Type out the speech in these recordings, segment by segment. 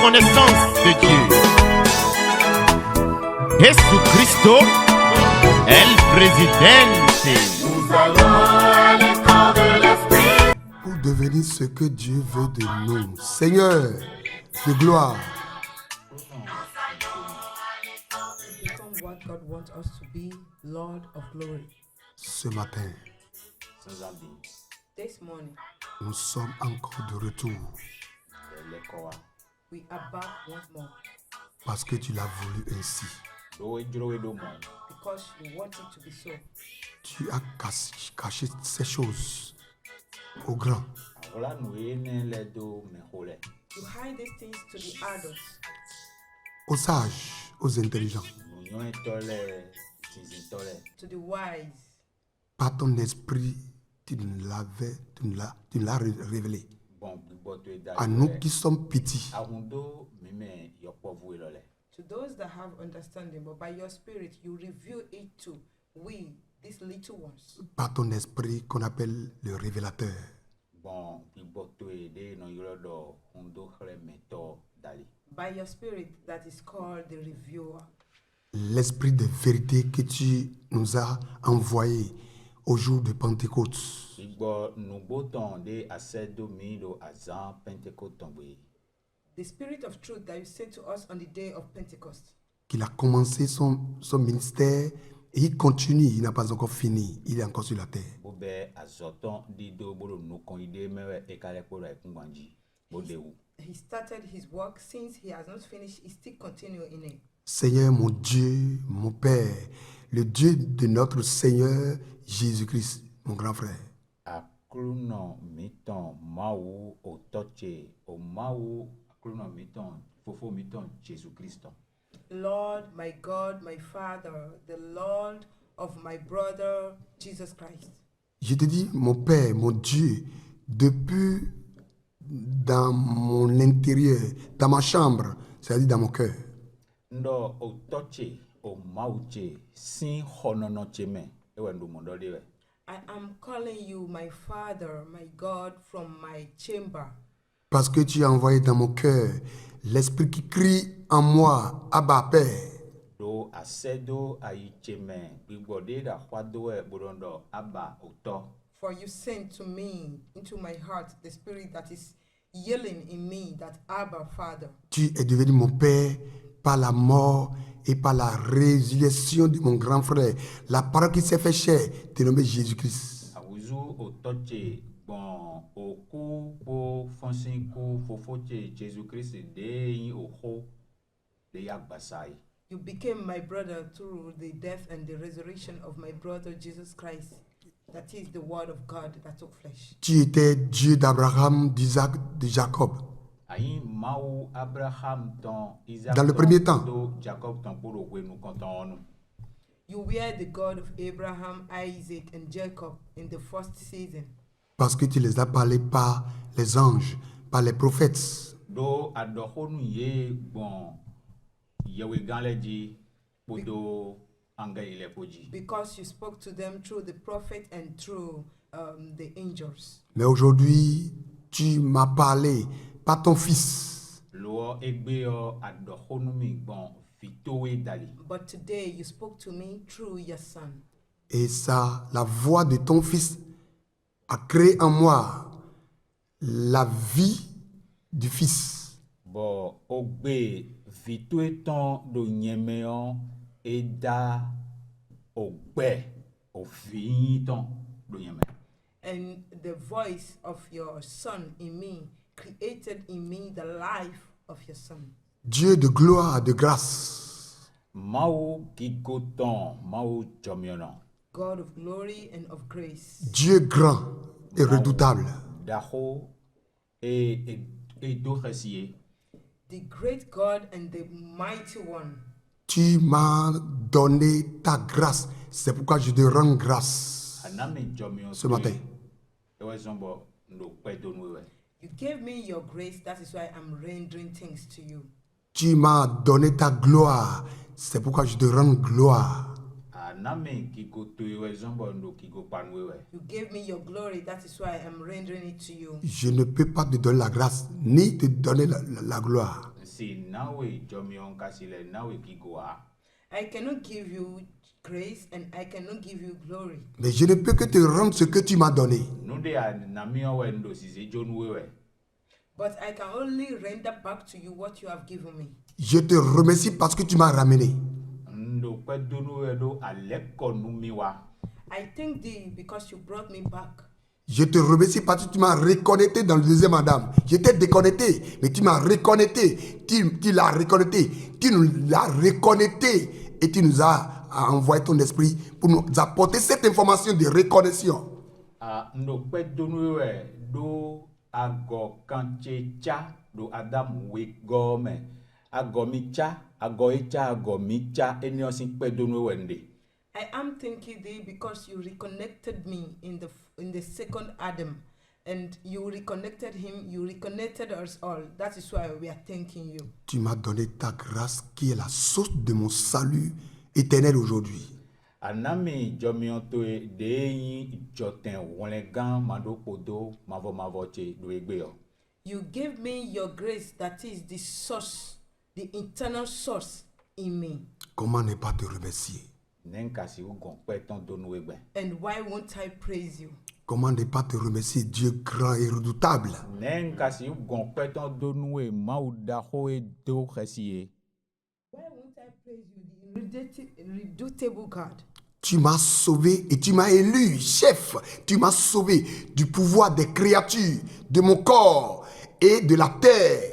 reconnaissance de Dieu. Jesucristo, el presidente. Nous allons à l'école de l'esprit pour devenir ce que Dieu veut de nous. Seigneur de gloire, Become what God wants us to be, Lord of glory. ce matin, This morning, nous sommes encore de retour we are back once more parce que tu l'as voulu ainsi. because you want it to be so. Tu as caché ces choses aux grands. You hide these things to the adults, Aux sages, aux intelligents. to the wise. Par ton esprit, tu nous l'as révélé. À nous qui sommes petits, To those that have understanding, but by your spirit you reveal it to we, these little ones. par ton esprit qu'on appelle le révélateur. By your spirit that is called the revealer. L'esprit de vérité que tu nous as envoyé au jour de Pentecôte. The spirit of truth that you sent to us on the day of Pentecost. Qu'il a commencé son ministère et il continue, il n'a pas encore fini, il est encore sur la terre. He started his work. Since he has not finished, he still continuing in it. Seigneur mon Dieu, mon Père, le Dieu de notre Seigneur Jésus-Christ, mon grand frère. Lord, my God, my Father, the Lord of my brother, Jesus Christ. Je te dis, mon Père, mon Dieu, depuis dans mon intérieur, dans ma chambre, c'est-à-dire dans mon cœur, I am calling you my Father, my God, from my chamber. parce que tu as envoyé dans mon cœur l'esprit qui crie en moi, Abba Père. For you sent to me, into my heart, the spirit that is yelling in me, that Abba, Father. Tu es devenu mon Père par la mort et par la résurrection de mon grand frère. La parole qui s'est fait chair, dénommée Jésus-Christ. You became my brother through the death and the resurrection of my brother Jesus Christ. That is the word of God that took flesh. Tu étais Dieu d'Abraham, d'Isaac, de Jacob. Dans le premier temps. You were the God of Abraham, Isaac, and Jacob in the first season. Parce que tu les as parlé par les anges, par les prophètes. Because you spoke to them through the prophet and through the angels. Mais aujourd'hui, tu m'as parlé par ton fils. But today you spoke to me through your son. Et ça, la voix de ton fils a créé en moi la vie du fils. And the voice of your son in me created in me the life of your son. Dieu de gloire, de grâce. God of glory and of grace. Dieu grand et redoutable. The great God and the mighty one. Tu m'as donné ta grâce. C'est pourquoi je te rends grâce ce matin. You gave me your grace, that is why I'm rendering things to you. Tu m'as donné ta gloire. C'est pourquoi je te rends gloire. Anami ki go toiwe zombo ndo ki go panwewe. You gave me your glory, that is why I am rendering it to you. Je ne peux pas te donner la grâce, ni te donner la gloire. Si nawe jomion kasile nawe ki go a. I cannot give you grace and I cannot give you glory. Mais je ne peux que te rendre ce que tu m'as donné. Nunde a namio we ndo si se jonwewe. But I can only render back to you what you have given me. Je te remercie parce que tu m'as ramené. Ndo kwe donwewe do aleko numiwa. I thank thee because you brought me back. Je te remercie parce que tu m'as reconnecté dans le deuxième Adam. J'étais déconnecté, mais tu m'as reconnecté. Tu l'as reconnecté. Tu nous l'as reconnecté et tu nous as envoyé ton esprit pour nous apporter cette information de reconnexion. Ndo kwe donwewe do ago kanchecha do Adam we gome. Ago micha, ago echa, ago micha, enyo sin kwe donwewe nde. I am thanking thee because you reconnected me in the second Adam, and you reconnected him, you reconnected us all. That is why we are thanking you. Tu m'as donné ta grâce qui est la source de mon salut éternel aujourd'hui. Anami jomiontoe deyi joten wolengan mando kodo mavo che do egbeyo. You gave me your grace, that is the source, the eternal source in me. Comment ne pas te remercier? Nenkasi ugon peton donu egbe. And why won't I praise you? Comment ne pas te remercier, Dieu grand et redoutable? Nenkasi ugon peton donu e mauda hoe do khesiye. Why won't I praise you, the redoubtable God? Tu m'as sauvé et tu m'as élu chef. Tu m'as sauvé du pouvoir des créatures, de mon corps et de la terre.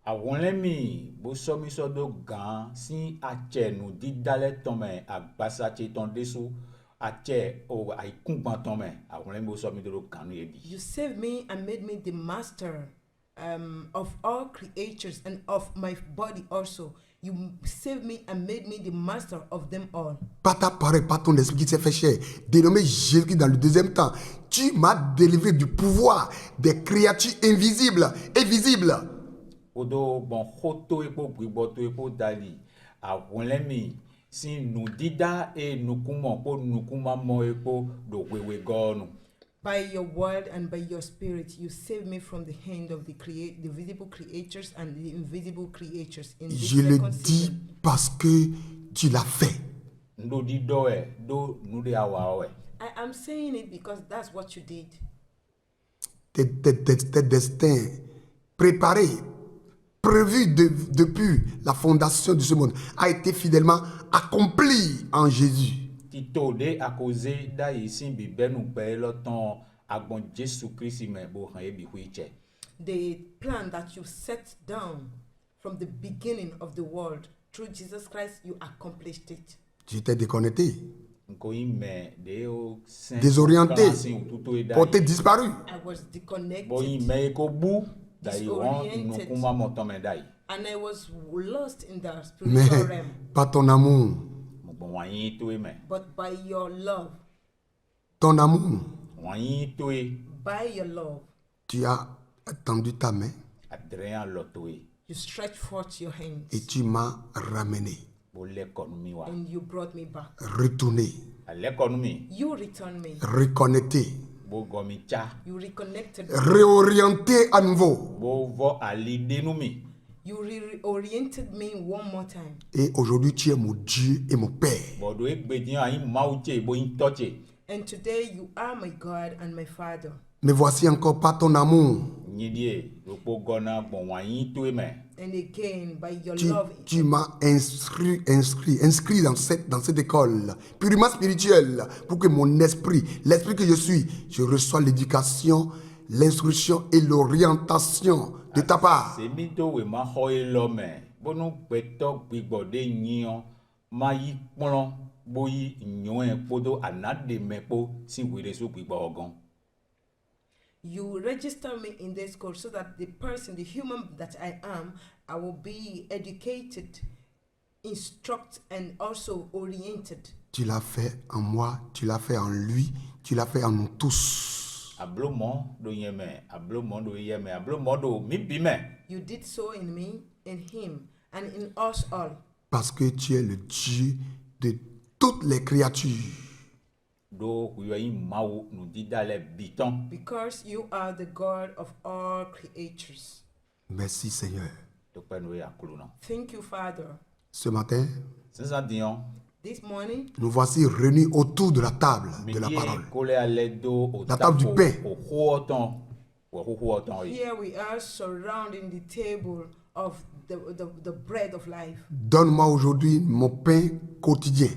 Awonlemi bo somi sodo gan si ache nu didale tome agbasa che ton desu ache o aikungban tome awonlemi bo somi do kanu ebi. You saved me and made me the master of all creatures and of my body also. You saved me and made me the master of them all. Par ta parole, par ton esprit qui s'est fait chair, dénommé Jésus dans le deuxième temps, tu m'as délivré du pouvoir des créatures invisibles et visibles. Odo bon hoto epo gbiboto epo dali awonlemi si nu dida e nukumo po nukuma mo epo do wewe gonu. By your word and by your spirit, you saved me from the hand of the visible creatures and the invisible creatures. In this Je le second dis season. parce que tu l'as fait. Ndo di doe do nude awawe. I am saying it because that's what you did. Tes destins préparés, prévus depuis la fondation de ce monde, a été fidèlement accompli en Jésus. Tito de a cause da isin bi benu pe loton agbon Jesu Christ me bo han ebi huiche. The plan that you set down from the beginning of the world through Jesus Christ, you accomplished it. J'étais déconnecté, Nko ime de o sen désorienté, tuto e da. porté disparu. I was disconnected Bo ime ko bu da i won Disoriented. nukuma motome dai. and I was lost in the Mais spiritual realm. par ton amour, Mo bon wanyi to e me. But by your love, ton amour, Wanyi to e by your love, tu as tendu ta main adrean loto e. you stretched forth your hands et tu m'as ramené, Bo le konu mi wa. and you brought me back. retourné, Ale konu mi. You returned me. reconnecté, Bo gomi cha. You reconnected me. réorienté à nouveau. Bo vo ali denu mi. You reoriented me one more time. Et aujourd'hui, tu es mon Dieu et mon Père. Bo do e gbedian ayin mauche bo yin toche. And today you are my God and my Father. Me voici encore par ton amour. Nyidie lopo gona bon wanyi to e me. And again, by your Tu, love, tu m'as inscrit dans cette école purement spirituelle pour que mon esprit, l'esprit que je suis, je reçois l'éducation, l'instruction et l'orientation de ta part. Se mi to we ma ho e lo me. Bonu peto gbigbode nyion ma yi pon bo yi nyon e podo anade me po si were so gbigbo ogan. you register me in this school so that the person, the human that I am, I will be educated, instruct, and also oriented. Tu l'as fait en moi, tu l'as fait en lui, tu l'as fait en nous tous. Ablomo do yeme, ablomo do yeme, ablomo do mi bi me. You did so in me, in him, and in us all. Parce que tu es le Dieu de toutes les créatures. do kuyo yi mawu nu dida le biton. Because you are the God of all creatures. Merci Seigneur. To pe nu ya kulu no. Thank you, Father. Ce matin, Sinsa dion. This morning, nous voici réunis autour de la table de la Midi parole. kole ale do o La table du pain. O huoton. O huoton yi. here we are surrounding the table of the bread of life. Donne-moi aujourd'hui mon pain quotidien.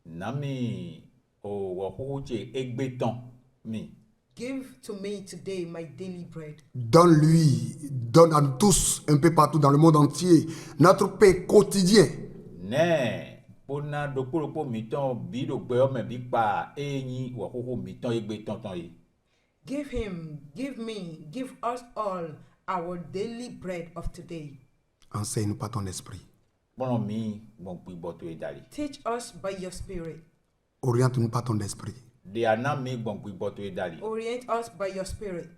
Nami o huoche egbeton mi. Give to me today my daily bread. Donne-lui, donne à nous tous, un peu partout dans le monde entier, notre pain quotidien. Ne pona do kpolopo miton bi do gbe o me bi pa eyin o huo miton egbeton ton yi. Give him, give me, give us all our daily bread of today. Enseigne-nous par ton esprit. Bono mi bon pi boto e dali. Teach us by your spirit. Oriente-nous par ton esprit. De ana mi bon pi boto e dali. Orient us by your spirit.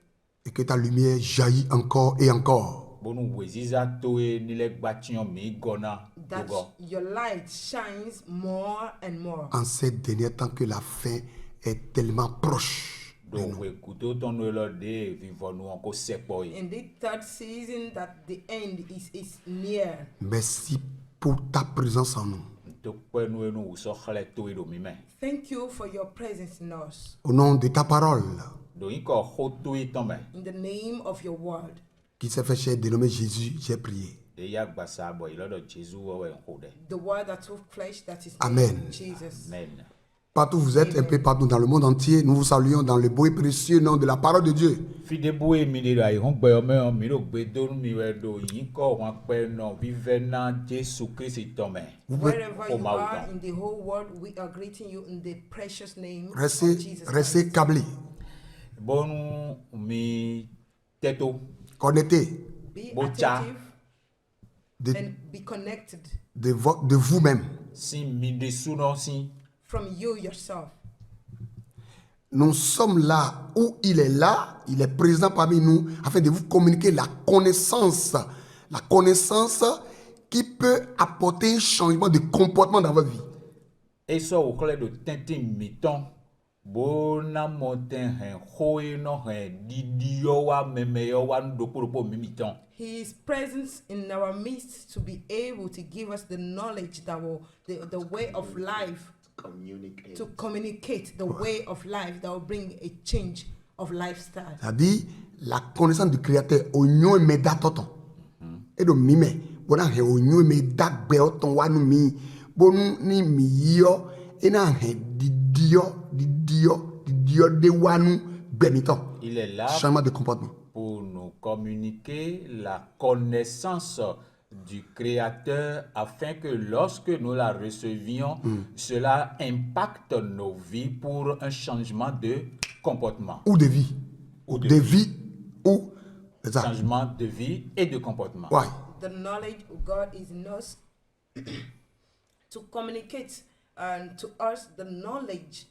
Et que ta lumière jaillit encore et encore. Bonu weziza to e ni le gbation mi gona That dogo. your light shines more and more. En ces derniers temps que la fin est tellement proche. Do we kuto ton no lo de vivo nu anko sepo yi. In the third season, that the end is near. Merci pour ta présence en nous. To pe nu enu so khle to e do mi me. Thank you for your presence in us. Au nom de ta parole, Do yi ko hoto e ton me. In the name of your word. qui s'est fait chair, dénommé Jésus, j'ai prié. De ya gbasa boy lodo Jesu wo we nko de. The word that took flesh, that is Amen. Jesus. Amen. Partout où vous êtes, un peu partout dans le monde entier, nous vous saluons dans le beau et précieux nom de la parole de Dieu. Fide boe mi de ai hon gbe o me o mi ro gbe do mi we do yin ko won pe no vive na Jesu Christ ton me. Wherever Oh, you my are God. in the whole world, we are greeting you in the precious name of Restez, Jesus restez Christ. câblés, Bonu mi teto connectés Be Bocha. attentive de, and be connected de vous-même. si mi de suno si from you yourself. Nous sommes là où il est là, il est présent parmi nous afin de vous communiquer la connaissance qui peut apporter un changement de comportement dans votre vie. e so o kle do tenti mi ton bona monten hen hoe no hen didi yo wa meme yo wa ndo poropo mi ton. His presence in our midst to be able to give us the knowledge that will, the way of life, to communicate the way of life that will bring a change of lifestyle. C'est-à-dire la connaissance du Créateur. Onyo me datoton. Et donc mime, bona he onyo me dagbe oton wanu mi, bonu ni mi yo, et na he didio de wanu bemiton. Il est là Changement de comportement. pour nous communiquer la connaissance du Créateur afin que lorsque nous la recevions, cela impacte nos vies pour un changement de comportement. Ou de vie. Ou de de vie. Ou c'est ça. Changement de vie et de comportement. Ouais. The knowledge of God is in us to communicate to us the knowledge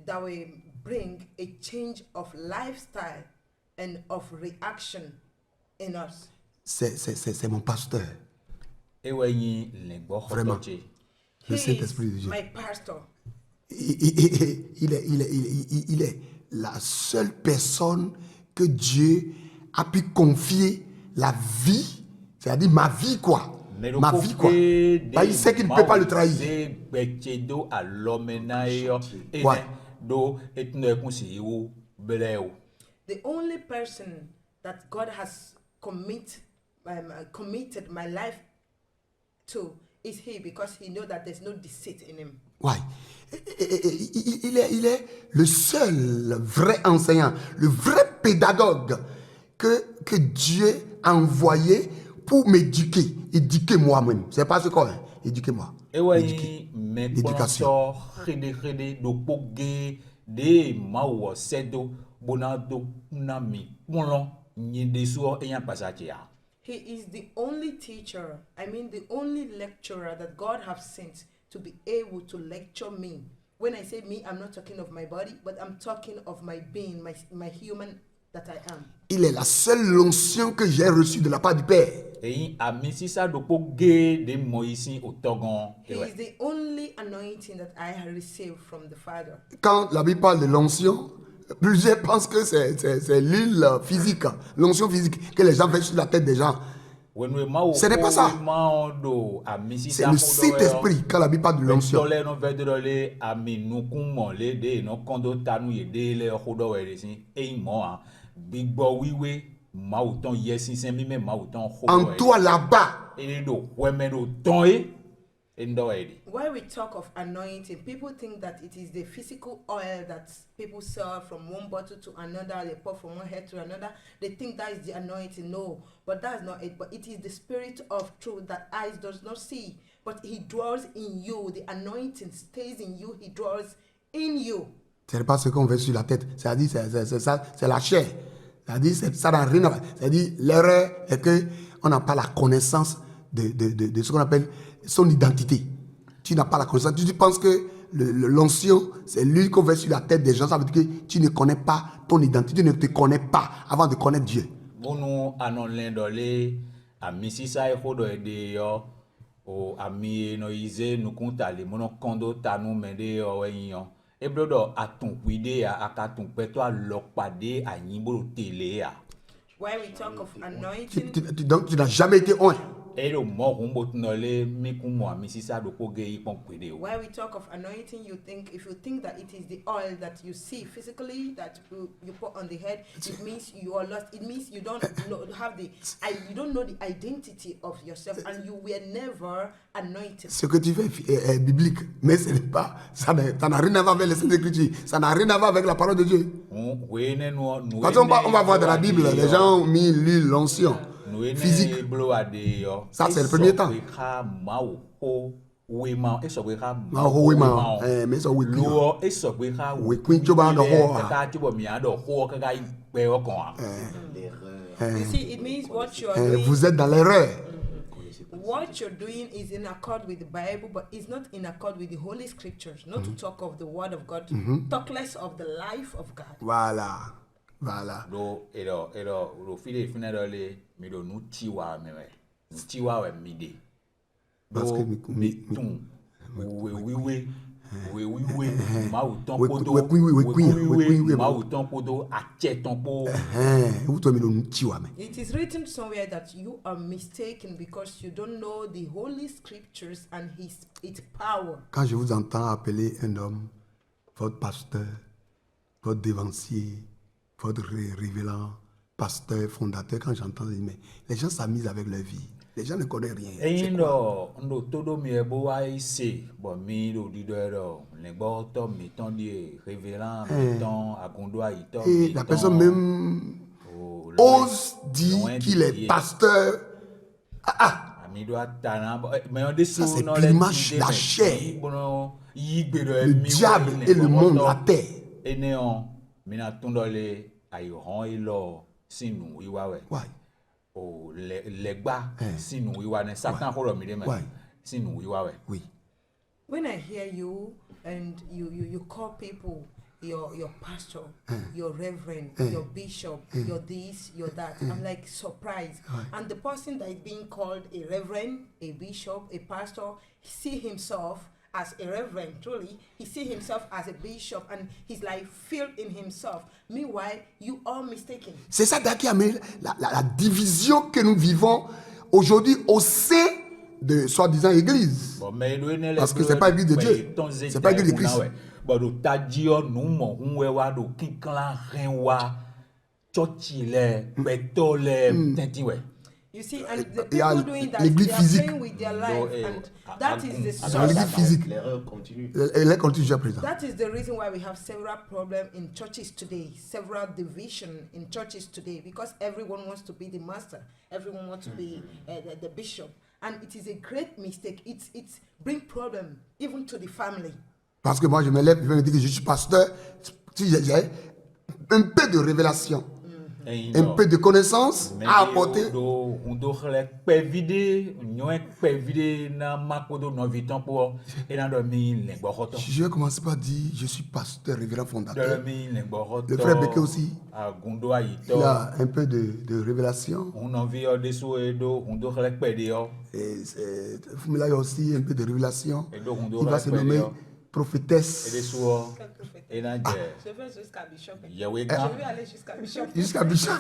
that will bring a change of lifestyle and of reaction in us. C'est mon pasteur. Et oui, Vraiment. les Le He Saint-Esprit de is Dieu. my pastor. Il est la seule personne que Dieu a pu confier la vie, c'est-à-dire ma vie quoi. Ma vie quoi. Bah, il sait qu'il ne peut pas le trahir. The only person that God has committed my life to is He, because He knows that there's no deceit in Him. Ouais. Il est le seul vrai enseignant, le vrai pédagogue que Dieu a envoyé pour m'éduquer, éduquer moi-même. C'est pas ce qu'on est, éduquer-moi. Éduquer. L'éducation. He is the only teacher, the only lecturer that God has sent to be able to lecture me. When I say me, I'm not talking of my body, but I'm talking of my being, my human that I am. Il est la seule onction que j'ai reçue de la part du Père. eyin ami sisa ɖokpo ge de Moïse otogon He is the only anointing that I have received from the Father. Quand la Bible parle de l'onction, plusieurs pensent que c'est l'huile physique, l'onction physique que les gens versent sur la tête des gens. Ce n'est pas ça. C'est le Saint-Esprit quand la Bible parle de l'onction. En toi là-bas. When we talk of anointing, people think that it is the physical oil that people sell from one bottle to another, they pour from one head to another. They think that is the anointing. No, but that's not it. But it is the spirit of truth that eyes does not see, but he dwells in you. The anointing stays in you. He dwells in you. Ce n'est pas ce qu'on veut sur la tête. C'est-à-dire, c'est ça, c'est la chair. C'est-à-dire, ça n'a rien à voir. C'est-à-dire, l'erreur est qu'on n'a pas la connaissance de ce qu'on appelle son identité. Tu n'as pas la connaissance. Tu penses que l'onction, c'est l'huile qu'on veut sur la tête des gens. Ça veut dire que tu ne connais pas ton identité. Tu ne te connais pas avant de connaître Dieu. Bono anolendole amisisa ehodo edeyo o ami no ize nukuntale mono kondo tanu mede o eyan eblodo atunkwide ya akatun peto alopade anyiboro tele ya. When we talk of anointing, Tu n'as jamais été oint. Ero mo humbo tunole mikumo amisisa dokoge iponkpede o. when we talk of anointing, if you think that it is the oil that you see physically that you put on the head, it means you are lost. It means you don't know, you don't know the identity of yourself, and you were never anointed. Ce que tu fais est biblique, mais ce n'est pas, ça n'a rien à voir avec les Saintes Écritures, ça n'a rien à voir avec la parole de Dieu. Quand on va voir dans la Bible, les gens ont mis l'huile, l'onction physique. Ça, c'est le premier temps. Mais ça, oui, You see, it means what you are doing. vous êtes dans l'erreur. What you're doing is in accord with the Bible, but it's not in accord with the Holy Scriptures. Not to talk of the Word of God, talk less of the life of God. Voilà. Do ero fide finadole mi do nutiwa mewe nutiwa we mide Parce que mitun we ma uton we podo we ma uton podo acheton po. It is written somewhere that you are mistaken because you don't know the Holy Scriptures and its power. Quand je vous entends appeler un homme, votre pasteur, votre dévancier, votre révélant, pasteur, fondateur, quand j'entends, mais les gens s'amusent avec leur vie. Les gens ne connaissent rien. Ndo todo mi ebo wa ise bo mi do dido ero le gbo to mi ton di révérend mi ton agondo aito. Et la personne même ose dire qu'il est pasteur. Ça c'est l'image, la chair. Le diable et le monde, la terre. Ouais. Oui. When I hear you and you call people your pastor, your reverend, your bishop, your this, your that, I'm like surprised. And the person that is being called a reverend, a bishop, a pastor, see himself as a reverend, truly, he see himself as a bishop, and he's like filled in himself. Meanwhile, you are mistaken. C'est ça qui amène la division que nous vivons aujourd'hui au sein de soi-disant église. Parce que c'est pas l'église de Dieu, c'est pas l'église de Christ. You see, and the people doing that, they are playing with their life, and that is the source. L'erreur continue. That is the reason why we have several problems in churches today, several division in churches today, because everyone wants to be the master, everyone wants to be the bishop, and it is a great mistake. It's bring problem even to the family. Parce que moi je me lève, je me dis que je suis pasteur, si j'ai un peu de révélation. un peu de connaissance à apporter. do hundo xlẽ kpɛvi ɖe nyɔe kpɛvi ɖe na makodo nɔvitɔ kpɔ ena ɖɔ mi le gbɔxɔtɔ Je vais commencer par dire, je suis pasteur, révérend ɖɔ fondateur. mi le Le frère Beke gbɔxɔtɔ aussi, agundo il ayitɔ a un peu de révélation. hunɔvi yɔ ɖe so eɖo hundo xlẽ kpɛ ɖe yɔ Et Fumila a aussi un peu de révélation. eɖo hundo Il va xlẽ se kpɛ ɖe nommer yɔ eɖe prophétesse soɔ ena dze Je vais jusqu'à Bishop. yewoe Je gã vais aller jusqu'à Bishop. jusqu'à Bishop.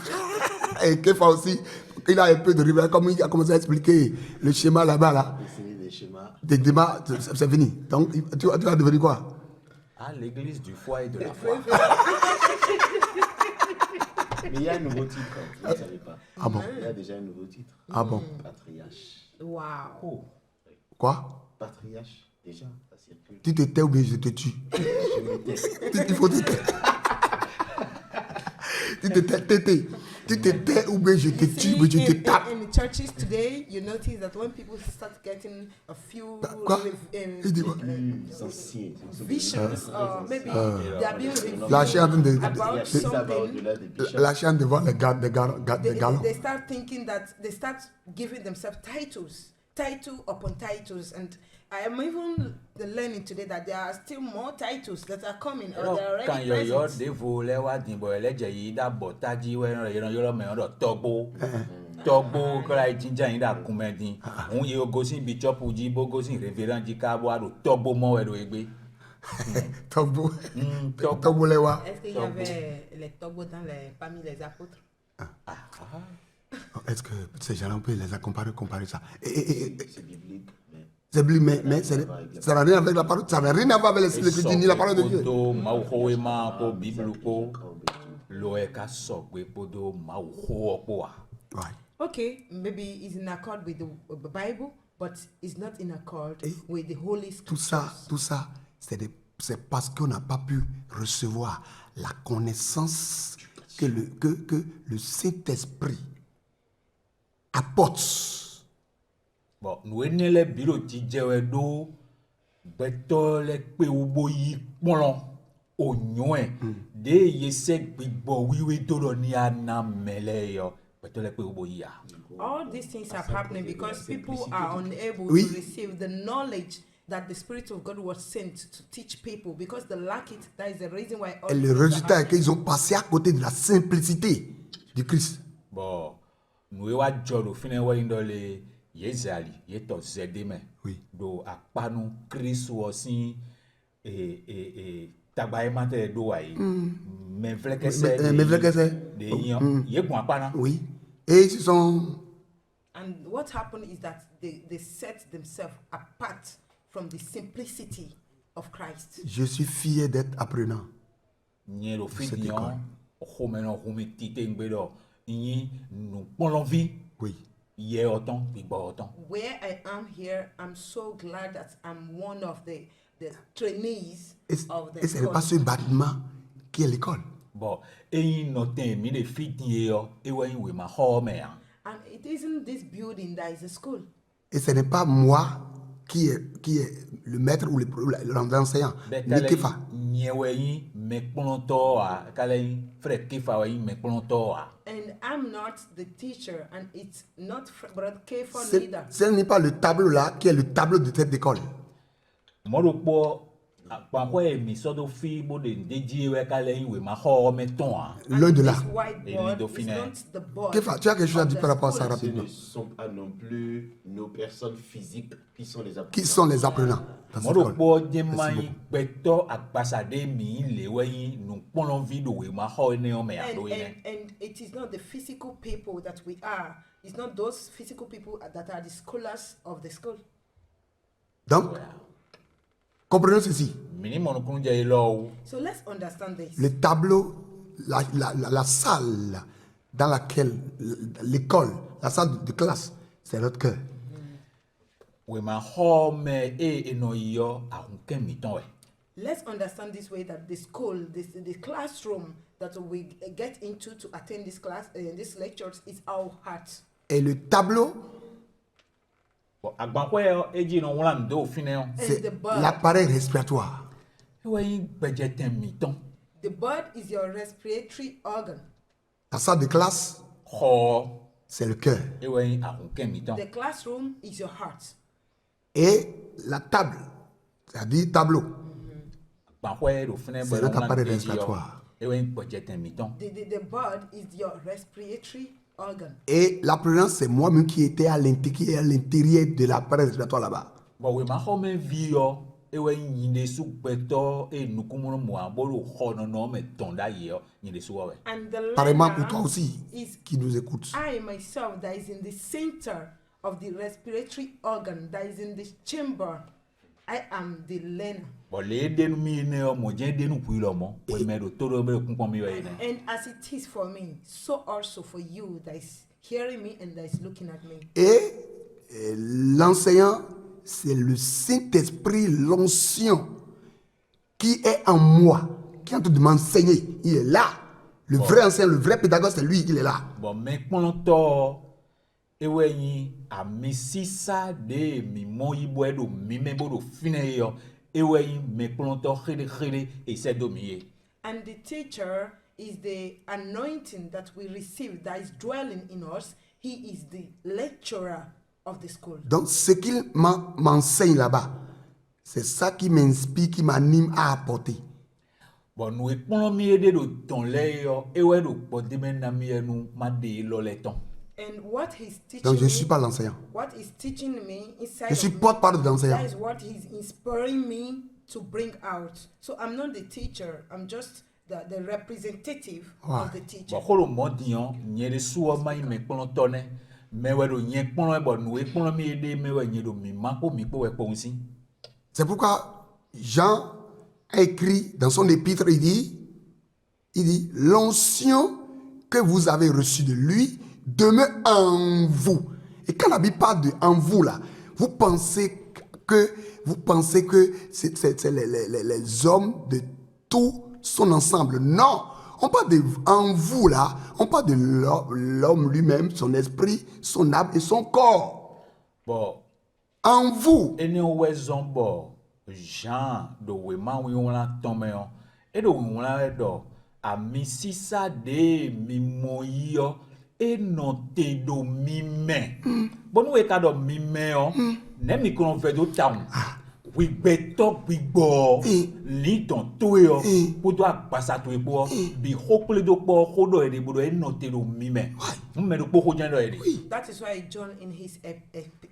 Et Kefa aussi, il a un peu de révélation. Comme il a commencé à expliquer le schéma là-bas, là. Dessiner des schémas. Des débats, c'est fini. Donc, tu vas devenir quoi? à l'église du foie et de la foi Mais il y a un nouveau titre, vous ne savez pas. Ah bon? Il y a déjà un nouveau titre. Ah bon? Patriarche. Wow. Quoi? Patriarche, déjà, ça circule. Tu te tais ou bien je te tue? Je me tais. Il faut te taire. Tu te tais, tu te tais ou bien je te tue, mais je te tape. In churches today, you notice that when people start getting a few Quoi? Il dit quoi? Censé. visions, or maybe they are being revealed La chair about Ça va something, au-delà des bichons. La chaîne devant les galons. they start thinking that they start giving themselves title upon titles, and I am even learning today that there are still more titles that are coming or they are kan already yɔyɔ present. de vo lɛ wa dìbò ɛlɛdze yi da bɔ tadzi wɛ yɔrɔ mɛ yɔrɔ tɔgbo kɔla yi tsidza yi da kumɛ di ŋun yi o gosi bishop dzi bo gosi révérend dzi ka bo alo tɔgbo mɔ wɛ do egbe Togbo. tɔgbo Togbo les wa. Est-ce qu'il y avait les togos parmi les apôtres? Est-ce que ces gens-là, on peut les comparer ça? C'est biblique, mais C'est blié, mais ça n'a rien avec la parole, ça n'a rien à voir avec l'écriture ni la parole de Dieu. Kpodo mawu xɔwoe ma ko biblu ko lɔɛ ka sɔgbe kpodo mawu xɔwɔ kpoa. Ouais. Okay, maybe it's in accord with the Bible, but it's not in accord with the Holy Tout Scriptures. ça, c'est parce qu'on n'a pas pu recevoir la connaissance que le Saint-Esprit apporte. Bon, nous ne le bureau ti jewe do beto le pe ubo yi kpɔlɔ onyoe de yese gbigbo wiwe do do ni anamele yo beto le pe ubo yi ya. All these things are happening because people are unable Oui. to receive the knowledge that the Spirit of God was sent to teach people because they lack it. That is the reason why all Et le things are résultat est happening. qu'ils ont passé à côté de la simplicité du Christ. Bon, nous wa jodo fine wa indo le yezali yeto zedeme. Oui. Do akpanu Kristu osin tagba emate do wa yi. Me vlekese. Mais vlekese. De yon ye bon akpana. Oui. Et ils se sont. And what happened is that they set themselves apart from the simplicity of Christ. Je suis fier d'être apprenant. Nye lo fi Cette dion école. xɔme nɔ xɔme tite ŋgbe dɔ nyi nukpɔlɔvi Oui. yɛ ɔtɔn gbigbɔ ɔtɔn. Where I am here, I'm so glad that I'm one of the trainees of the Et ce n'est pas school. ce bâtiment qui est l'école. Bɔn eyi nɔtɛn mi le fi die yɔ ewɔ yi wema xɔ me yan. And it isn't this building that is a school. Et ce n'est pas moi qui est le maître ou l'enseignant. Bɛ Ni kale Kefa. nyɛwɛ yi mɛkplɔtɔ wa kale yi frɛ kefa wɛ yi mɛkplɔtɔ wa. And I'm not the teacher, and it's not Brother Kefa Ce neither. ce n'est pas le tableau là qui est le tableau de cette école. Mɔɖo kpɔ akpaxɔ mi sɔdo fi bo de ŋdedzi wɛ kale yi wema xɔ me tɔn wa. Loin de là. This whiteboard is Dauphiné. not the board. Kefa, tu as quelque chose à of dire the par rapport à ça school. Ce rapidement? ne sont pas non plus nos personnes physiques qui sont les apprenants. Qui sont les apprenants dans cette Mɔɖo école? kpɔ dzema yi gbɛtɔ akpasaɖe mi le wɛ yi nukpɔlɔvi do wema xɔ ne yɔ me And, alo yi ne. and it is not the physical people that we are. It's not those physical people that are the scholars of the school. Donc, comprenons ceci. Mini mɔnukunu dze yi lɔ o. So let's understand this. Le tableau, la salle dans laquelle l'école, la salle de classe, c'est notre cœur. Wema xɔ me enɔ yi yɔ ahunkɛ mi tɔn wɛ. Let's understand this way that the school, the classroom that we get into to attend this class, these lectures is our heart. Et le tableau, Bɔn agbaxɔe yɔ edzi nɔ wla ŋdɔ òfin ne yɔ. c'est the bird. l'appareil respiratoire. Ewɔ yi gbɛdze tɛ mi tɔn. The bird is your respiratory organ. La salle de classe, xɔ c'est le cœur. ewɔe nyi ahukɛ mitɔ The classroom is your heart. Et la table, c'est-à-dire tableau, gbaxɔe ɖo fune c'est be notre lɔna appareil edzi yɔ respiratoire. ewɔe nyi gbɔdzetɛ mitɔ. The bird is your respiratory organ. Et la prudence, c'est moi-même qui étais à l'intérieur de l'appareil respiratoire là-bas. bɔn wòye ma xɔ me vi yɔ ewɔe nyi ɖe sugbɛtɔ eye nukumɔmɔa bolo xɔ nɔnɔ me tɔn da yi yɔ nyi ɖe su wɔwɛ. And the Pareillement pour toi learner aussi, is qui nous écoute. I myself that is in the center of the respiratory organ, that is in the chamber. I am the learner. bɔn le edenu mi yi ne yɔ mɔdze edenu kui lɔ mɔ wòye mɛ ɖo to ɖo be kunkpɔn mi yɔ yi ne. And as it is for me, so also for you that is hearing me and that is looking at me. Et l'enseignant, c'est le Saint-Esprit, l'onction qui est en moi, qui est en train de m'enseigner. Il est là. Le vrai enseignant, le vrai pédagogue, c'est lui, il est là. bɔn mɛ kplɔtɔ ewɔe nyi ami sisa de mi mɔ yibɔ eɖo mi mɛ bo ɖo fine yɔ ewɔe nyi mɛ kplɔtɔ xeɖexeɖe ese do mi ye. And the teacher is the anointing that we receive that is dwelling in us. He is the lecturer of the school. Donc, ce qu'il m'enseigne là-bas, c'est ça qui m'inspire, qui m'anime à apporter. bɔn nu ekplɔ mi ye ɖe ɖo tɔn lɛ yɔ ewɔe ɖo kpɔde me na mi yɛ nu ma de lɔ lɛ tɔn. And what he's teaching Donc, je ne me, suis pas l'enseignant. what he's teaching me inside Je suis of me, porte-parole de l'enseignant. that is what he's inspiring me to bring out. So I'm not the teacher. I'm just the representative Wow. of the teacher. bɔn xɔlɔ mɔ diɲɔ nye ɖe suwɔ ma yi mɛ kplɔtɔ nɛ mɛ wɛ ɖo nye kplɔ bɔn nu ekplɔ mi ye ɖe mɛ wɛ nye ɖo mi ma ko mi kpo wɛ kpɔ ŋusi. C'est pourquoi Jean a écrit dans son épître, il dit, l'onction que vous avez reçue de lui demeure en vous. Et quand la Bible parle de en vous là, vous pensez que c'est les hommes de tout son ensemble. Non, on parle de en vous là, on parle de l'homme lui-même, son esprit, son âme et son corps. bɔn En vous. ene wɛ zɔn bɔ Jean ɖo wɛ ma wi wɔla tɔmɛ yɔ eɖo wɔla ɖɔ ami sisa de mi mɔ yi yɔ enɔ te ɖo mi mɛ bɔn nu wɛ ka ɖɔ mi mɛ yɔ ne mi kɔnɔ vɛ do ta ŋu gbigbɛtɔ gbigbɔ litɔn to yɔ kótó agbasa to yi kpɔ bi xɔ kple do kpɔ xɔ dɔ yɛ de bolo enɔ te ɖo mi mɛ ŋmɛ do kpɔ xɔ dze dɔ yɛ de. That is why John in his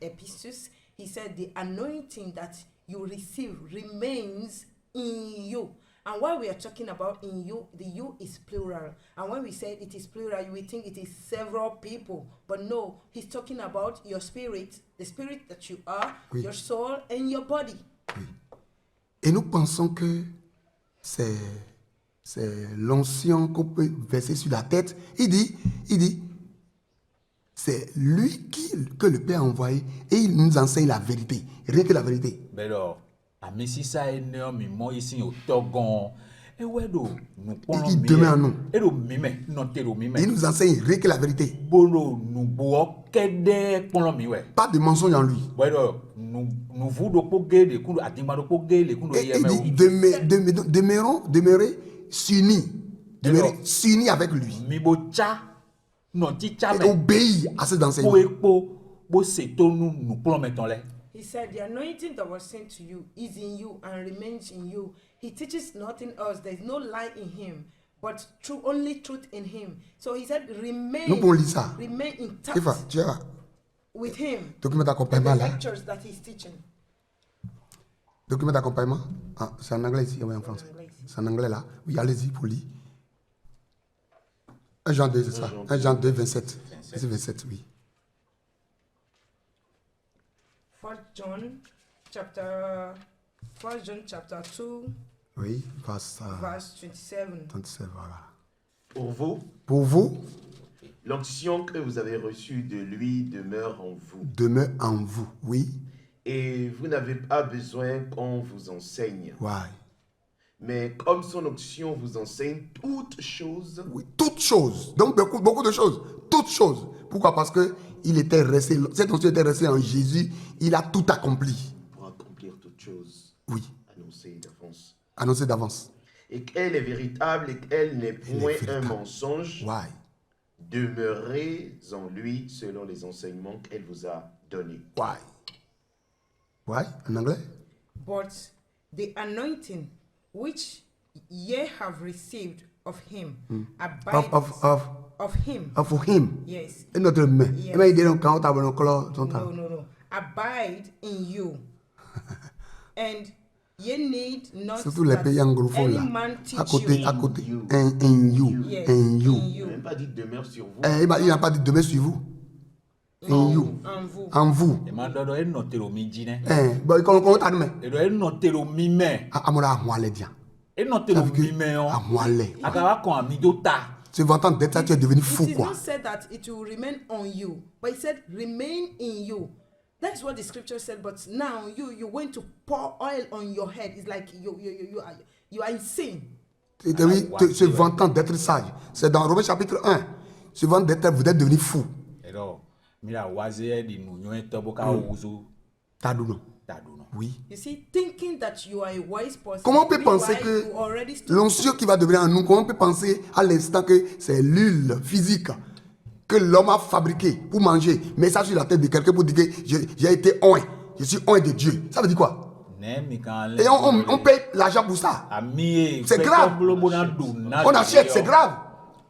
epistles, he said the anointing that you receive remains in you. And while we are talking about in you, the you is plural. And when we say it is plural, you will think it is several people. But no, he's talking about your spirit, the spirit that you are, Oui. your soul, and your body. Et nous pensons que c'est l'onction qu'on peut verser sur la tête. Il dit, c'est lui que le Père a envoyé et il nous enseigne la vérité. Rien que la vérité. bɛ dɔ ami sisa ene yɔ mi mɔ yi si o tɔ gɔn ewɛ ɖo nukpɔlɔ Il mi demeure en nous. eɖo mi mɛ nɔ te ɖo mi Il mɛ nous enseigne rien que la vérité. bolo nugbɔ kɛ ɖe kpɔlɔ mi wɛ Pas de mensonge en lui. bɛ dɔ nuvu ɖo kpo ge le kun do adigba ɖo kpo ge le kun do Et yɛ il mɛ dit, demeurer s'unis. Demeurer Alors, s'unis avec lui. mi bo tsa nɔ ti tsa Et mɛ obéir à ses kpo enseignements. ekpo bo se to nu nukpɔlɔ mɛ tɔn lɛ. He said, the anointing that was sent to you is in you and remains in you. He teaches nothing else. There is no lie in him, but only truth in him. So he said, Nous pouvons lire ça. remain intact Eva, tu as with him. document The d'accompagnement là. lectures that he's teaching. Document d'accompagnement. Ah, c'est en anglais ici, oui, en français. C'est en anglais là. Oui, allez-y pour lire. 1 Jean 2, c'est ça. 1 Jean 2, 27. C'est 27, oui. 1 John chapter 2, Oui, verse verse 27. 27, voilà. Pour vous, Pour vous, l'onction que vous avez reçue de lui demeure en vous. demeure en vous. Oui, Et vous n'avez pas besoin qu'on vous enseigne. ouais. Mais comme son onction vous enseigne toutes choses, Oui, toutes choses. Donc, beaucoup de choses. Toutes choses. Pourquoi? Parce que il était resté, cette onction était restée en Jésus. Il a tout accompli. pour accomplir toutes choses Oui, annoncées d'avance. annoncé d'avance. Et qu'elle est véritable et qu'elle n'est point un véritable. mensonge. Ouais. Demeurez en lui selon les enseignements qu'elle vous a donnés. Why? Why? En anglais? But the anointing which ye have received of him abides of him. For him. Yes. Et notre main. Yes. Et bien, il dit donc, quand on t'a encore son temps. No. Abide in you. And ye need not Surtout les that pays anglophones any là. man teach À côté, you. à côté. You. In you. Yes, In you. in Il you. n'a même pas dit demeure sur vous. Il n'a pas dit demain sur vous. In you. En vous. En vous. ema dɔ dɔ enɔ tero mi dzi nɛ Bon, quand on t'a dit, eɖɔ enɔ tero mi mɛ à mon amour, les diens. enɔ tero mi mɛ À yɔ moi, les. akaba kɔn ami do ta Tu vas entendre d'être ça, tu es devenu fou, It is quoi. not said that it will remain on you, but it said remain in you. That's what the scripture said. But now you went to pour oil on your head. It's like you are insane. Se vantant d'être sage. C'est dans Romains chapitre 1. Se vantant d'être, vous êtes devenu fou. eɖɔ mi la waze di nu nyɔetɔ bo ka wuzu T'as dit non? ta do nɔ Oui. You see, thinking that you are a wise person. Comment on peut meanwhile, penser que you already stood- l'onction qui va devenir en nous, comment on peut penser à l'instant que c'est l'huile physique que l'homme a fabriquée pour manger, mais ça sur la tête de quelqu'un pour dire que j'ai été oint, je suis oint de Dieu. Ça veut dire quoi? ne mi kan Et on paye l'argent pour ça. ami ye C'est grave. On achète, c'est grave.